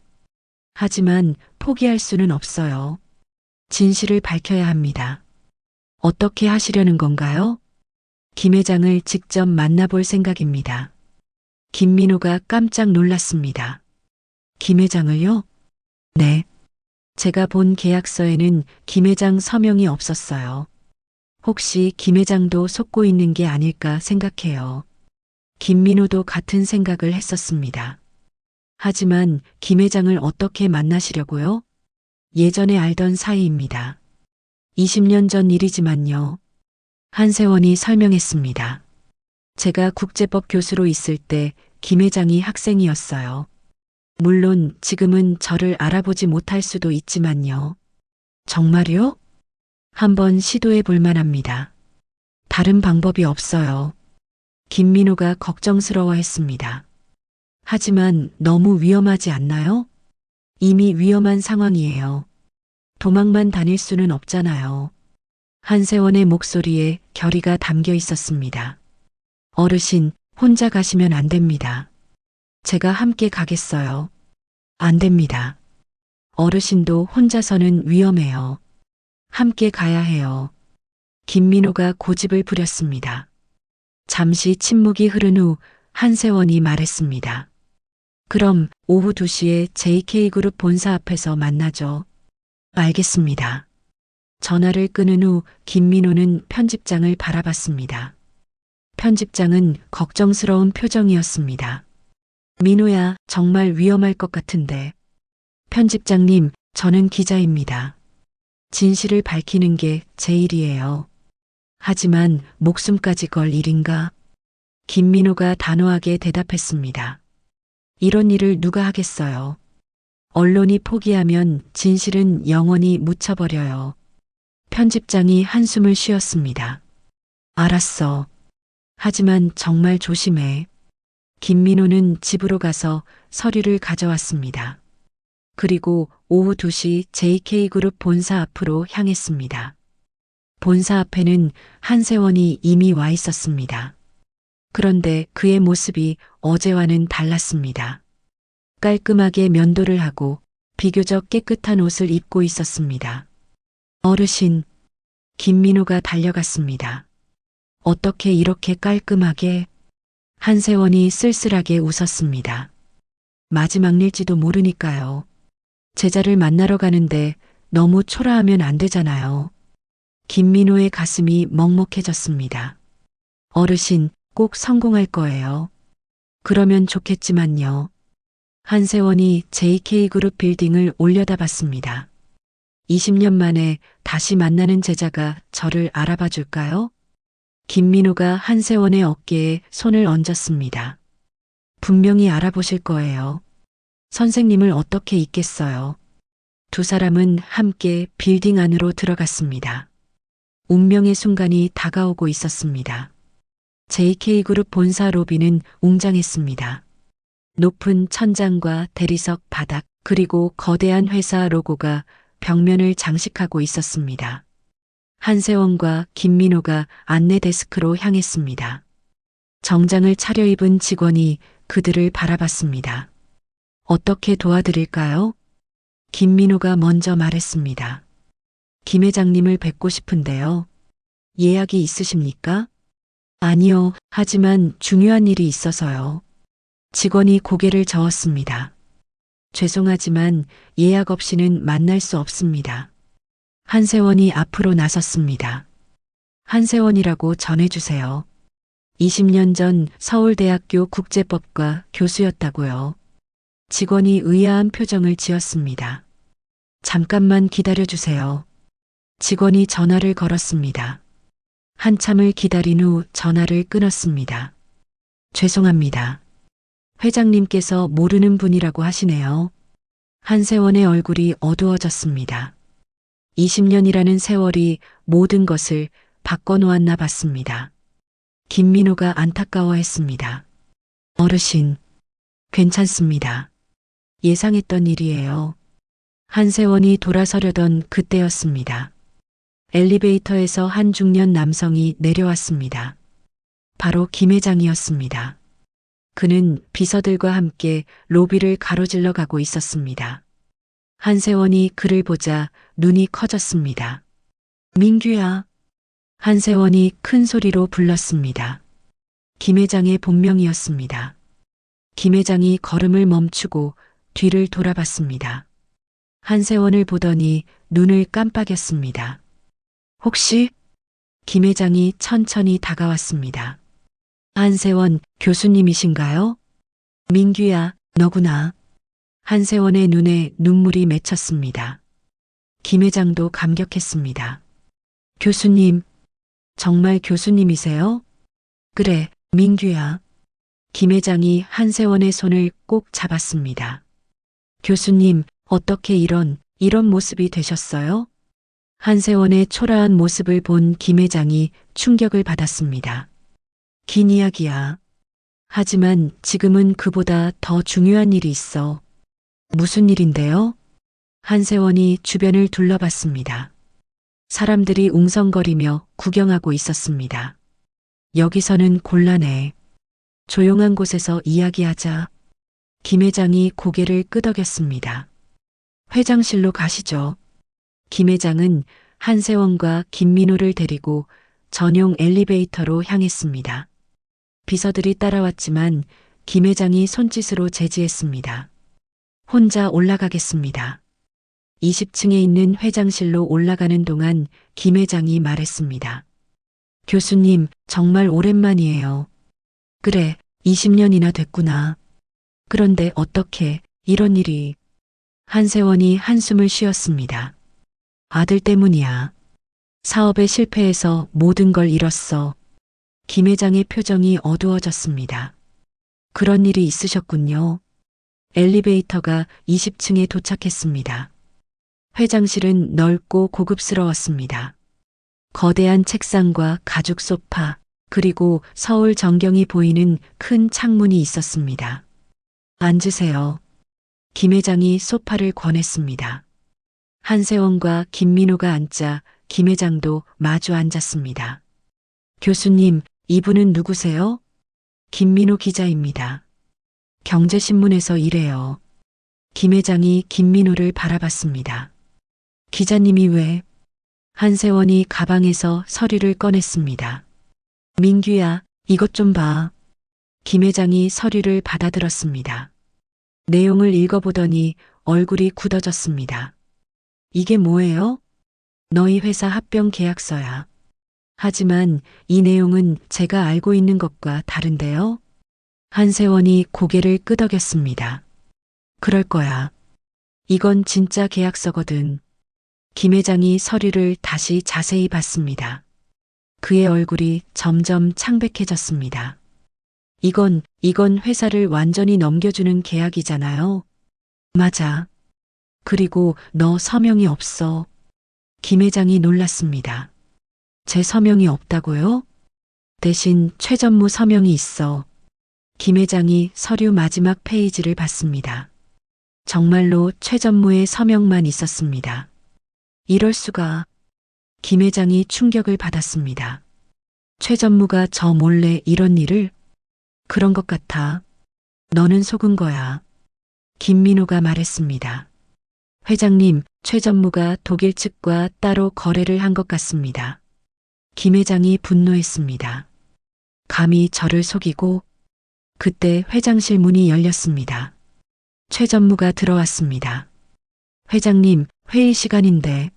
하지만 포기할 수는 없어요. 진실을 밝혀야 합니다. 어떻게 하시려는 건가요? 김 회장을 직접 만나볼 생각입니다. 김민호가 깜짝 놀랐습니다. 김 회장을요? 네. 제가 본 계약서에는 김 회장 서명이 없었어요. 혹시 김 회장도 속고 있는 게 아닐까 생각해요. 김민호도 같은 생각을 했었습니다. 하지만 김 회장을 어떻게 만나시려고요? 예전에 알던 사이입니다. 20년 전 일이지만요. 한세원이 설명했습니다. 제가 국제법 교수로 있을 때 김 회장이 학생이었어요. 물론 지금은 저를 알아보지 못할 수도 있지만요. 정말요? 한번 시도해 볼 만합니다. 다른 방법이 없어요. 김민호가 걱정스러워 했습니다. 하지만 너무 위험하지 않나요? 이미 위험한 상황이에요. 도망만 다닐 수는 없잖아요. 한세원의 목소리에 결의가 담겨 있었습니다. 어르신, 혼자 가시면 안 됩니다. 제가 함께 가겠어요. 안 됩니다. 어르신도 혼자서는 위험해요. 함께 가야 해요. 김민호가 고집을 부렸습니다. 잠시 침묵이 흐른 후 한세원이 말했습니다. 그럼 오후 2시에 JK그룹 본사 앞에서 만나죠. 알겠습니다. 전화를 끊은 후 김민호는 편집장을 바라봤습니다. 편집장은 걱정스러운 표정이었습니다. 민호야, 정말 위험할 것 같은데. 편집장님, 저는 기자입니다. 진실을 밝히는 게 제 일이에요. 하지만 목숨까지 걸 일인가? 김민호가 단호하게 대답했습니다. 이런 일을 누가 하겠어요? 언론이 포기하면 진실은 영원히 묻혀버려요. 편집장이 한숨을 쉬었습니다. 알았어. 하지만 정말 조심해. 김민호는 집으로 가서 서류를 가져왔습니다. 그리고 오후 2시 JK그룹 본사 앞으로 향했습니다. 본사 앞에는 한세원이 이미 와 있었습니다. 그런데 그의 모습이 어제와는 달랐습니다. 깔끔하게 면도를 하고 비교적 깨끗한 옷을 입고 있었습니다. 어르신, 김민호가 달려갔습니다. 어떻게 이렇게 깔끔하게? 한세원이 쓸쓸하게 웃었습니다. 마지막 일지도 모르니까요. 제자를 만나러 가는데 너무 초라하면 안 되잖아요. 김민호의 가슴이 먹먹해졌습니다. 어르신, 꼭 성공할 거예요. 그러면 좋겠지만요. 한세원이 JK그룹 빌딩을 올려다봤습니다. 20년 만에 다시 만나는 제자가 저를 알아봐 줄까요? 김민호가 한세원의 어깨에 손을 얹었습니다. 분명히 알아보실 거예요. 선생님을 어떻게 잊겠어요. 두 사람은 함께 빌딩 안으로 들어갔습니다. 운명의 순간이 다가오고 있었습니다. JK그룹 본사 로비는 웅장했습니다. 높은 천장과 대리석 바닥, 그리고 거대한 회사 로고가 벽면을 장식하고 있었습니다. 한세원과 김민호가 안내 데스크로 향했습니다. 정장을 차려입은 직원이 그들을 바라봤습니다. 어떻게 도와드릴까요? 김민호가 먼저 말했습니다. 김 회장님을 뵙고 싶은데요. 예약이 있으십니까? 아니요, 하지만 중요한 일이 있어서요. 직원이 고개를 저었습니다. 죄송하지만 예약 없이는 만날 수 없습니다. 한세원이 앞으로 나섰습니다. 한세원이라고 전해주세요. 20년 전 서울대학교 국제법과 교수였다고요. 직원이 의아한 표정을 지었습니다. 잠깐만 기다려주세요. 직원이 전화를 걸었습니다. 한참을 기다린 후 전화를 끊었습니다. 죄송합니다. 회장님께서 모르는 분이라고 하시네요. 한세원의 얼굴이 어두워졌습니다. 20년이라는 세월이 모든 것을 바꿔놓았나 봤습니다. 김민호가 안타까워했습니다. 어르신, 괜찮습니다. 예상했던 일이에요. 한세원이 돌아서려던 그때였습니다. 엘리베이터에서 한 중년 남성이 내려왔습니다. 바로 김 회장이었습니다. 그는 비서들과 함께 로비를 가로질러 가고 있었습니다. 한세원이 그를 보자 눈이 커졌습니다. 민규야. 한세원이 큰 소리로 불렀습니다. 김 회장의 본명이었습니다. 김 회장이 걸음을 멈추고 뒤를 돌아봤습니다. 한세원을 보더니 눈을 깜빡였습니다. 혹시? 김 회장이 천천히 다가왔습니다. 한세원 교수님이신가요? 민규야, 너구나. 한세원의 눈에 눈물이 맺혔습니다. 김 회장도 감격했습니다. 교수님, 정말 교수님이세요? 그래, 민규야. 김 회장이 한세원의 손을 꼭 잡았습니다. 교수님, 어떻게 이런 모습이 되셨어요? 한세원의 초라한 모습을 본 김 회장이 충격을 받았습니다. 긴 이야기야. 하지만 지금은 그보다 더 중요한 일이 있어. 무슨 일인데요? 한세원이 주변을 둘러봤습니다. 사람들이 웅성거리며 구경하고 있었습니다. 여기서는 곤란해. 조용한 곳에서 이야기하자. 김 회장이 고개를 끄덕였습니다. 회장실로 가시죠. 김 회장은 한세원과 김민호를 데리고 전용 엘리베이터로 향했습니다. 비서들이 따라왔지만 김 회장이 손짓으로 제지했습니다. 혼자 올라가겠습니다. 20층에 있는 회장실로 올라가는 동안 김 회장이 말했습니다. 교수님, 정말 오랜만이에요. 그래, 20년이나 됐구나. 그런데 어떻게 이런 일이... 한세원이 한숨을 쉬었습니다. 아들 때문이야. 사업에 실패해서 모든 걸 잃었어. 김 회장의 표정이 어두워졌습니다. 그런 일이 있으셨군요. 엘리베이터가 20층에 도착했습니다. 회장실은 넓고 고급스러웠습니다. 거대한 책상과 가죽 소파, 그리고 서울 전경이 보이는 큰 창문이 있었습니다. 앉으세요. 김 회장이 소파를 권했습니다. 한세원과 김민호가 앉자 김 회장도 마주 앉았습니다. 교수님, 이분은 누구세요? 김민호 기자입니다. 경제신문에서 일해요. 김 회장이 김민호를 바라봤습니다. 기자님이 왜? 한세원이 가방에서 서류를 꺼냈습니다. 민규야, 이것 좀 봐. 김 회장이 서류를 받아들었습니다. 내용을 읽어보더니 얼굴이 굳어졌습니다. 이게 뭐예요? 너희 회사 합병 계약서야. 하지만 이 내용은 제가 알고 있는 것과 다른데요. 한세원이 고개를 끄덕였습니다. 그럴 거야. 이건 진짜 계약서거든. 김 회장이 서류를 다시 자세히 봤습니다. 그의 얼굴이 점점 창백해졌습니다. 이건 회사를 완전히 넘겨주는 계약이잖아요. 맞아. 그리고 너 서명이 없어. 김 회장이 놀랐습니다. 제 서명이 없다고요? 대신 최전무 서명이 있어. 김 회장이 서류 마지막 페이지를 봤습니다. 정말로 최전무의 서명만 있었습니다. 이럴 수가. 김 회장이 충격을 받았습니다. 최전무가 저 몰래 이런 일을? 그런 것 같아. 너는 속은 거야. 김민호가 말했습니다. 회장님, 최전무가 독일 측과 따로 거래를 한 것 같습니다. 김 회장이 분노했습니다. 감히 저를 속이고. 그때 회장실 문이 열렸습니다. 최전무가 들어왔습니다. 회장님, 회의 시간인데.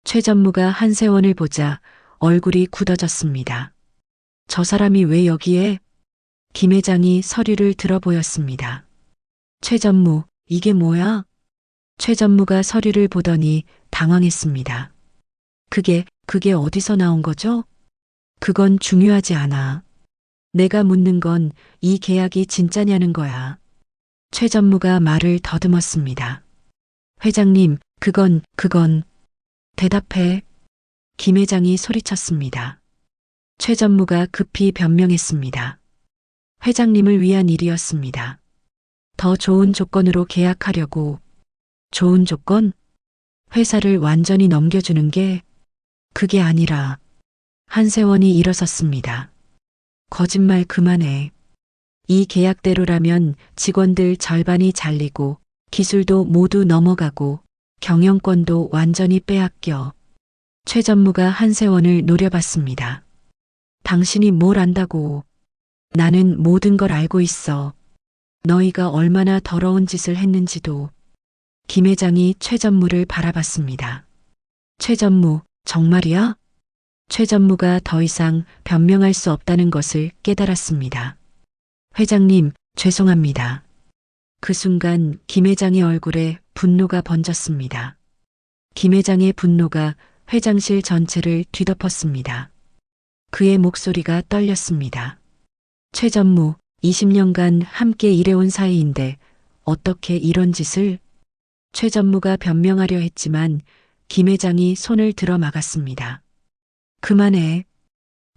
최전무가 한세원을 보자 얼굴이 굳어졌습니다. 저 사람이 왜 여기에? 김 회장이 서류를 들어 보였습니다. 최전무, 이게 뭐야? 최전무가 서류를 보더니 당황했습니다. 그게 어디서 나온 거죠? 그건 중요하지 않아. 내가 묻는 건 이 계약이 진짜냐는 거야. 최전무가 말을 더듬었습니다. 회장님, 그건 대답해. 김 회장이 소리쳤습니다. 최전무가 급히 변명했습니다. 회장님을 위한 일이었습니다. 더 좋은 조건으로 계약하려고. 좋은 조건? 회사를 완전히 넘겨주는 게 그게 아니라. 한세원이 일어섰습니다. 거짓말 그만해. 이 계약대로라면 직원들 절반이 잘리고 기술도 모두 넘어가고 경영권도 완전히 빼앗겨. 최전무가 한세원을 노려봤습니다. 당신이 뭘 안다고. 나는 모든 걸 알고 있어. 너희가 얼마나 더러운 짓을 했는지도. 김 회장이 최전무를 바라봤습니다. 최전무, 정말이야? 최전무가 더 이상 변명할 수 없다는 것을 깨달았습니다. 회장님, 죄송합니다. 그 순간 김 회장의 얼굴에 분노가 번졌습니다. 김 회장의 분노가 회장실 전체를 뒤덮었습니다. 그의 목소리가 떨렸습니다. 최전무, 20년간 함께 일해온 사이인데 어떻게 이런 짓을? 최전무가 변명하려 했지만 김 회장이 손을 들어 막았습니다. 그만해.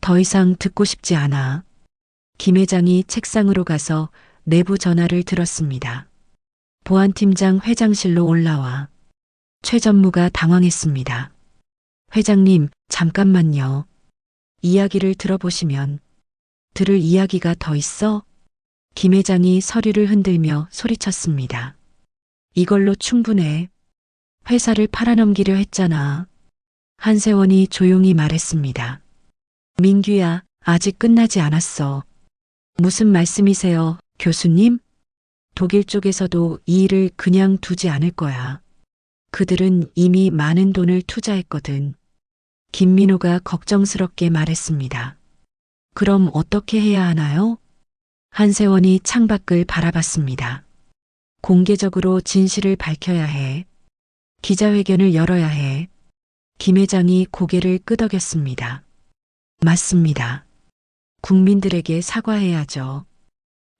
더 이상 듣고 싶지 않아. 김 회장이 책상으로 가서 내부 전화를 들었습니다. 보안팀장 회장실로 올라와. 최전무가 당황했습니다. 회장님, 잠깐만요. 이야기를 들어보시면. 들을 이야기가 더 있어? 김 회장이 서류를 흔들며 소리쳤습니다. 이걸로 충분해. 회사를 팔아넘기려 했잖아. 한세원이 조용히 말했습니다. 민규야, 아직 끝나지 않았어. 무슨 말씀이세요, 교수님? 독일 쪽에서도 이 일을 그냥 두지 않을 거야. 그들은 이미 많은 돈을 투자했거든. 김민호가 걱정스럽게 말했습니다. 그럼 어떻게 해야 하나요? 한세원이 창밖을 바라봤습니다. 공개적으로 진실을 밝혀야 해. 기자회견을 열어야 해. 김 회장이 고개를 끄덕였습니다. 맞습니다. 국민들에게 사과해야죠.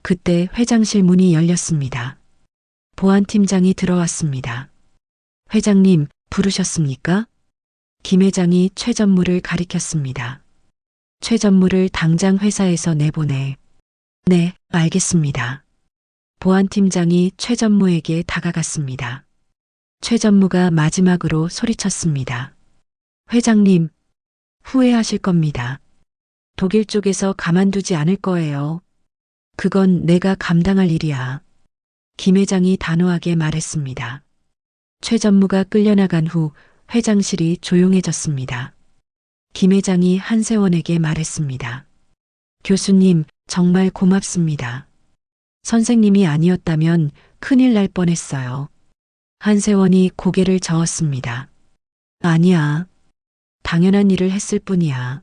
그때 회장실 문이 열렸습니다. 보안팀장이 들어왔습니다. 회장님, 부르셨습니까? 김 회장이 최전무를 가리켰습니다. 최전무를 당장 회사에서 내보내. 네, 알겠습니다. 보안팀장이 최전무에게 다가갔습니다. 최전무가 마지막으로 소리쳤습니다. 회장님, 후회하실 겁니다. 독일 쪽에서 가만두지 않을 거예요. 그건 내가 감당할 일이야. 김 회장이 단호하게 말했습니다. 최전무가 끌려나간 후 회장실이 조용해졌습니다. 김 회장이 한세원에게 말했습니다. 교수님, 정말 고맙습니다. 선생님이 아니었다면 큰일 날 뻔했어요. 한세원이 고개를 저었습니다. 아니야. 당연한 일을 했을 뿐이야.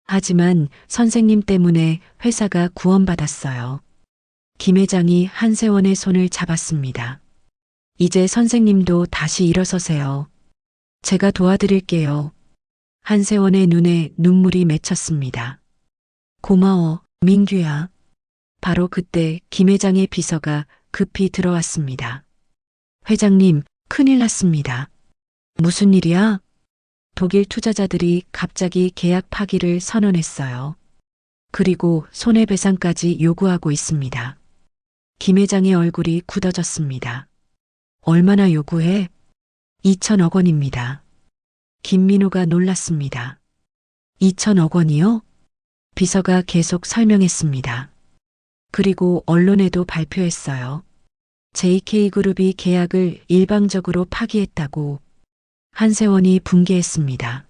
하지만 선생님 때문에 회사가 구원받았어요. 김 회장이 한세원의 손을 잡았습니다. 이제 선생님도 다시 일어서세요. 제가 도와드릴게요. 한세원의 눈에 눈물이 맺혔습니다. 고마워, 민규야. 바로 그때 김 회장의 비서가 급히 들어왔습니다. 회장님, 큰일 났습니다. 무슨 일이야? 독일 투자자들이 갑자기 계약 파기를 선언했어요. 그리고 손해배상까지 요구하고 있습니다. 김 회장의 얼굴이 굳어졌습니다. 얼마나 요구해? 2천억 원입니다. 김민호가 놀랐습니다. 2천억 원이요? 비서가 계속 설명했습니다. 그리고 언론에도 발표했어요. JK그룹이 계약을 일방적으로 파기했다고. 한세원이 붕괴했습니다.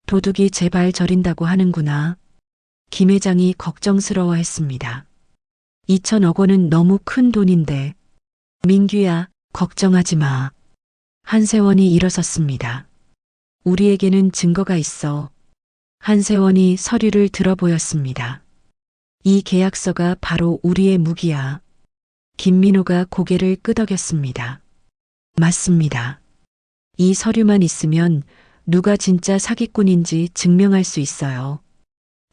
도둑이 제발 저린다고 하는구나. 김 회장이 걱정스러워했습니다. 2천억 원은 너무 큰 돈인데. 민규야, 걱정하지 마. 한세원이 일어섰습니다. 우리에게는 증거가 있어. 한세원이 서류를 들어보였습니다. 이 계약서가 바로 우리의 무기야. 김민호가 고개를 끄덕였습니다. 맞습니다. 이 서류만 있으면 누가 진짜 사기꾼인지 증명할 수 있어요.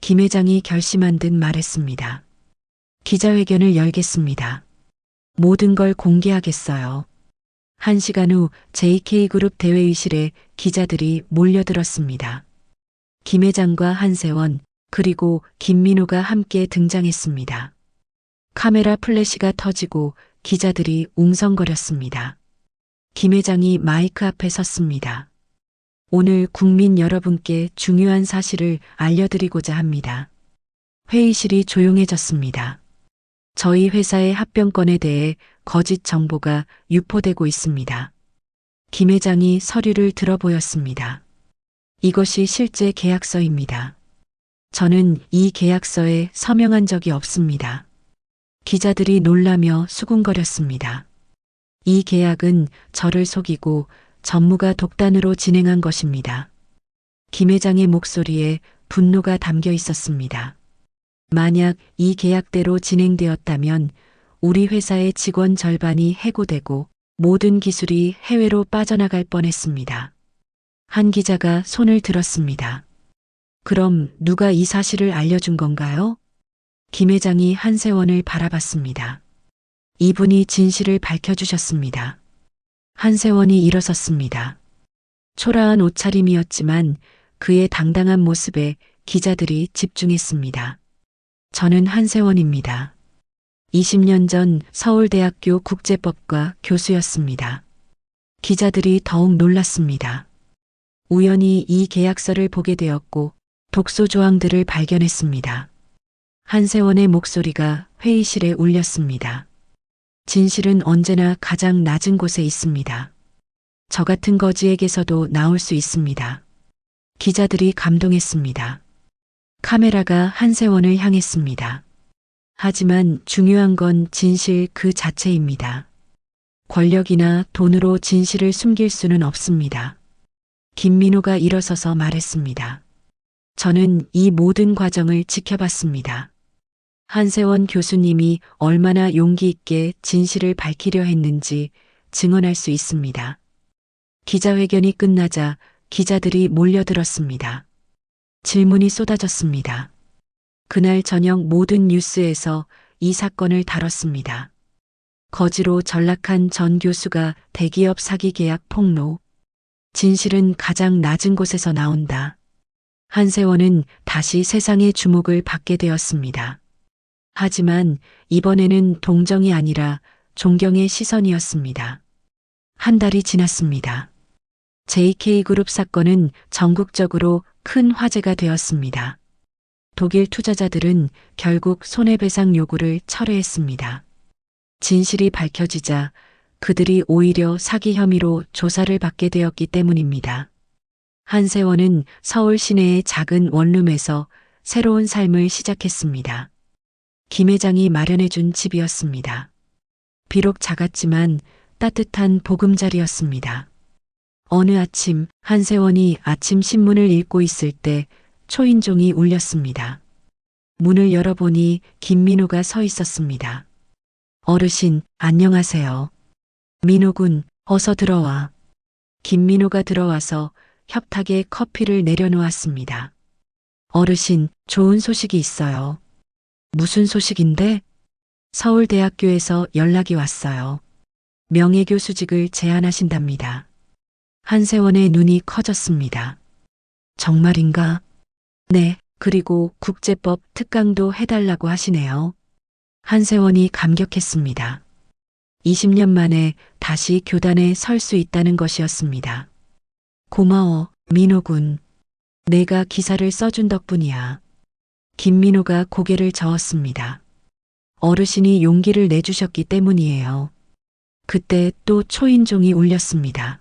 김 회장이 결심한 듯 말했습니다. 기자회견을 열겠습니다. 모든 걸 공개하겠어요. 1시간 후 JK그룹 대회의실에 기자들이 몰려들었습니다. 김 회장과 한세원 그리고 김민호가 함께 등장했습니다. 카메라 플래시가 터지고 기자들이 웅성거렸습니다. 김 회장이 마이크 앞에 섰습니다. 오늘 국민 여러분께 중요한 사실을 알려드리고자 합니다. 회의실이 조용해졌습니다. 저희 회사의 합병권에 대해 거짓 정보가 유포되고 있습니다. 김 회장이 서류를 들어보였습니다. 이것이 실제 계약서입니다. 저는 이 계약서에 서명한 적이 없습니다. 기자들이 놀라며 수군거렸습니다. 이 계약은 저를 속이고 전무가 독단으로 진행한 것입니다. 김 회장의 목소리에 분노가 담겨 있었습니다. 만약 이 계약대로 진행되었다면 우리 회사의 직원 절반이 해고되고 모든 기술이 해외로 빠져나갈 뻔했습니다. 한 기자가 손을 들었습니다. 그럼 누가 이 사실을 알려준 건가요? 김 회장이 한세원을 바라봤습니다. 이분이 진실을 밝혀주셨습니다. 한세원이 일어섰습니다. 초라한 옷차림이었지만 그의 당당한 모습에 기자들이 집중했습니다. 저는 한세원입니다. 20년 전 서울대학교 국제법과 교수였습니다. 기자들이 더욱 놀랐습니다. 우연히 이 계약서를 보게 되었고 독소 조항들을 발견했습니다. 한세원의 목소리가 회의실에 울렸습니다. 진실은 언제나 가장 낮은 곳에 있습니다. 저 같은 거지에게서도 나올 수 있습니다. 기자들이 감동했습니다. 카메라가 한세원을 향했습니다. 하지만 중요한 건 진실 그 자체입니다. 권력이나 돈으로 진실을 숨길 수는 없습니다. 김민호가 일어서서 말했습니다. 저는 이 모든 과정을 지켜봤습니다. 한세원 교수님이 얼마나 용기 있게 진실을 밝히려 했는지 증언할 수 있습니다. 기자회견이 끝나자 기자들이 몰려들었습니다. 질문이 쏟아졌습니다. 그날 저녁 모든 뉴스에서 이 사건을 다뤘습니다. 거지로 전락한 전 교수가 대기업 사기 계약 폭로. 진실은 가장 낮은 곳에서 나온다. 한세원은 다시 세상의 주목을 받게 되었습니다. 하지만 이번에는 동정이 아니라 존경의 시선이었습니다. 한 달이 지났습니다. JK그룹 사건은 전국적으로 큰 화제가 되었습니다. 독일 투자자들은 결국 손해배상 요구를 철회했습니다. 진실이 밝혀지자 그들이 오히려 사기 혐의로 조사를 받게 되었기 때문입니다. 한세원은 서울 시내의 작은 원룸에서 새로운 삶을 시작했습니다. 김 회장이 마련해준 집이었습니다. 비록 작았지만 따뜻한 보금자리였습니다. 어느 아침 한세원이 아침 신문을 읽고 있을 때 초인종이 울렸습니다. 문을 열어보니 김민호가 서 있었습니다. 어르신, 안녕하세요. 민호군, 어서 들어와. 김민호가 들어와서 협탁에 커피를 내려놓았습니다. 어르신, 좋은 소식이 있어요. 무슨 소식인데? 서울대학교에서 연락이 왔어요. 명예교수직을 제안하신답니다. 한세원의 눈이 커졌습니다. 정말인가? 네, 그리고 국제법 특강도 해달라고 하시네요. 한세원이 감격했습니다. 20년 만에 다시 교단에 설 수 있다는 것이었습니다. 고마워, 민호군. 내가 기사를 써준 덕분이야. 김민호가 고개를 저었습니다. 어르신이 용기를 내주셨기 때문이에요. 그때 또 초인종이 울렸습니다.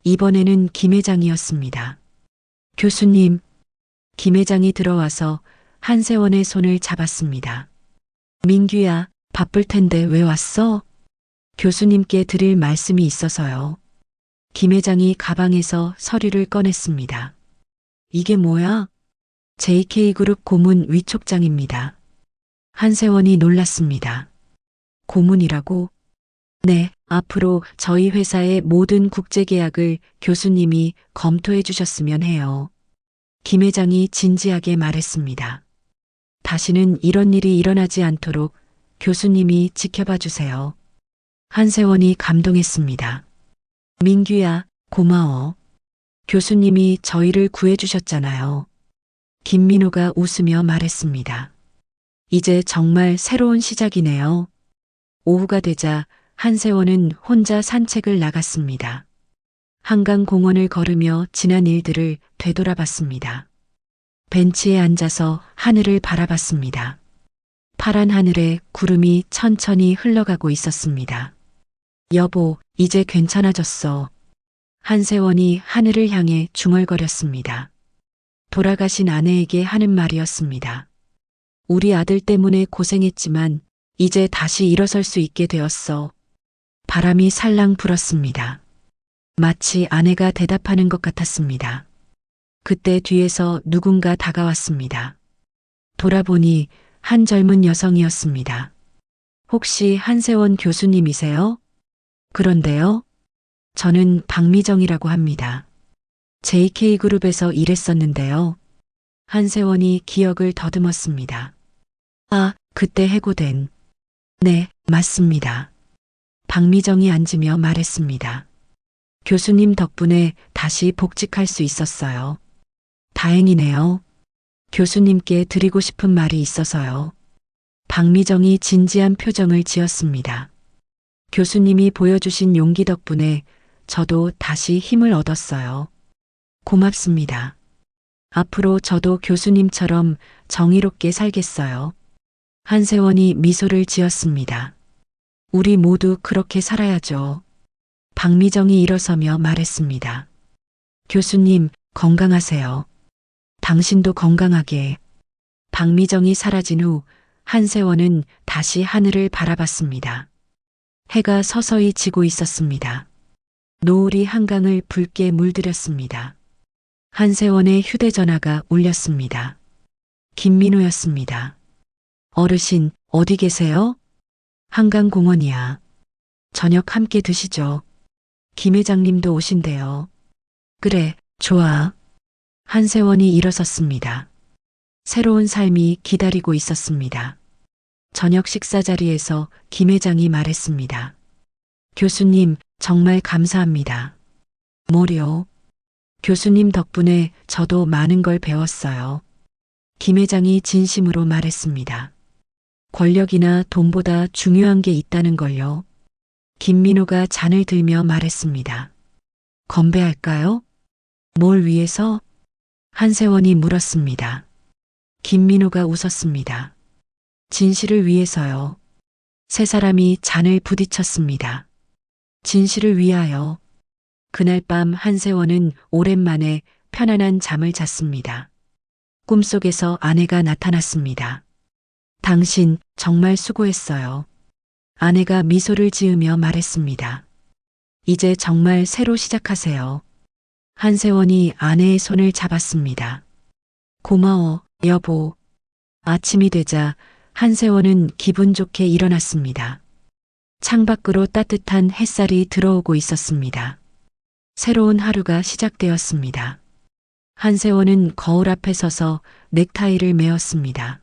이번에는 김 회장이었습니다. 교수님, 김 회장이 들어와서 한세원의 손을 잡았습니다. 민규야, 바쁠 텐데 왜 왔어? 교수님께 드릴 말씀이 있어서요. 김 회장이 가방에서 서류를 꺼냈습니다. 이게 뭐야? JK그룹 고문 위촉장입니다. 한세원이 놀랐습니다. 고문이라고? 네, 앞으로 저희 회사의 모든 국제계약을 교수님이 검토해 주셨으면 해요. 김 회장이 진지하게 말했습니다. 다시는 이런 일이 일어나지 않도록 교수님이 지켜봐 주세요. 한세원이 감동했습니다. 민규야, 고마워. 교수님이 저희를 구해주셨잖아요. 김민호가 웃으며 말했습니다. 이제 정말 새로운 시작이네요. 오후가 되자 한세원은 혼자 산책을 나갔습니다. 한강공원을 걸으며 지난 일들을 되돌아봤습니다. 벤치에 앉아서 하늘을 바라봤습니다. 파란 하늘에 구름이 천천히 흘러가고 있었습니다. 여보, 이제 괜찮아졌어. 한세원이 하늘을 향해 중얼거렸습니다. 돌아가신 아내에게 하는 말이었습니다. 우리 아들 때문에 고생했지만 이제 다시 일어설 수 있게 되었어. 바람이 살랑 불었습니다. 마치 아내가 대답하는 것 같았습니다. 그때 뒤에서 누군가 다가왔습니다. 돌아보니 한 젊은 여성이었습니다. 혹시 한세원 교수님이세요? 그런데요. 저는 박미정이라고 합니다. JK그룹에서 일했었는데요. 한세원이 기억을 더듬었습니다. 아, 그때 해고된. 네, 맞습니다. 박미정이 앉으며 말했습니다. 교수님 덕분에 다시 복직할 수 있었어요. 다행이네요. 교수님께 드리고 싶은 말이 있어서요. 박미정이 진지한 표정을 지었습니다. 교수님이 보여주신 용기 덕분에 저도 다시 힘을 얻었어요. 고맙습니다. 앞으로 저도 교수님처럼 정의롭게 살겠어요. 한세원이 미소를 지었습니다. 우리 모두 그렇게 살아야죠. 박미정이 일어서며 말했습니다. 교수님, 건강하세요. 당신도 건강하게. 박미정이 사라진 후 한세원은 다시 하늘을 바라봤습니다. 해가 서서히 지고 있었습니다. 노을이 한강을 붉게 물들였습니다. 한세원의 휴대전화가 울렸습니다. 김민호였습니다. 어르신, 어디 계세요? 한강공원이야. 저녁 함께 드시죠. 김 회장님도 오신대요. 그래, 좋아. 한세원이 일어섰습니다. 새로운 삶이 기다리고 있었습니다. 저녁 식사 자리에서 김 회장이 말했습니다. 교수님, 정말 감사합니다. 뭐요? 교수님 덕분에 저도 많은 걸 배웠어요. 김 회장이 진심으로 말했습니다. 권력이나 돈보다 중요한 게 있다는 걸요. 김민호가 잔을 들며 말했습니다. 건배할까요? 뭘 위해서? 한세원이 물었습니다. 김민호가 웃었습니다. 진실을 위해서요. 세 사람이 잔을 부딪혔습니다. 진실을 위하여. 그날 밤 한세원은 오랜만에 편안한 잠을 잤습니다. 꿈속에서 아내가 나타났습니다. 당신 정말 수고했어요. 아내가 미소를 지으며 말했습니다. 이제 정말 새로 시작하세요. 한세원이 아내의 손을 잡았습니다. 고마워, 여보. 아침이 되자 한세원은 기분 좋게 일어났습니다. 창밖으로 따뜻한 햇살이 들어오고 있었습니다. 새로운 하루가 시작되었습니다. 한세원은 거울 앞에 서서 넥타이를 메었습니다.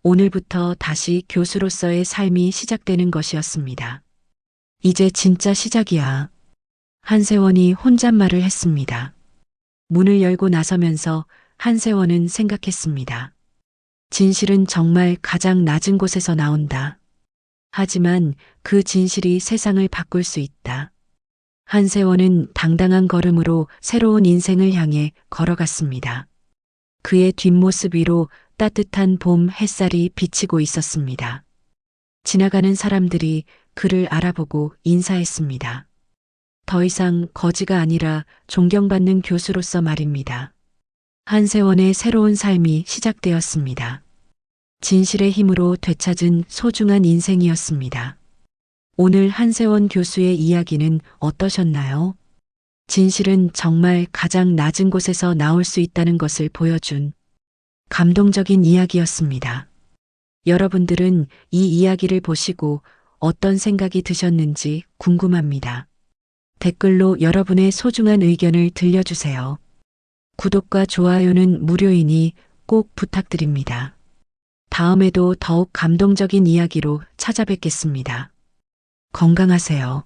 오늘부터 다시 교수로서의 삶이 시작되는 것이었습니다. 이제 진짜 시작이야. 한세원이 혼잣말을 했습니다. 문을 열고 나서면서 한세원은 생각했습니다. 진실은 정말 가장 낮은 곳에서 나온다. 하지만 그 진실이 세상을 바꿀 수 있다. 한세원은 당당한 걸음으로 새로운 인생을 향해 걸어갔습니다. 그의 뒷모습 위로 따뜻한 봄 햇살이 비치고 있었습니다. 지나가는 사람들이 그를 알아보고 인사했습니다. 더 이상 거지가 아니라 존경받는 교수로서 말입니다. 한세원의 새로운 삶이 시작되었습니다. 진실의 힘으로 되찾은 소중한 인생이었습니다. 오늘 한세원 교수의 이야기는 어떠셨나요? 진실은 정말 가장 낮은 곳에서 나올 수 있다는 것을 보여준 감동적인 이야기였습니다. 여러분들은 이 이야기를 보시고 어떤 생각이 드셨는지 궁금합니다. 댓글로 여러분의 소중한 의견을 들려주세요. 구독과 좋아요는 무료이니 꼭 부탁드립니다. 다음에도 더욱 감동적인 이야기로 찾아뵙겠습니다. 건강하세요.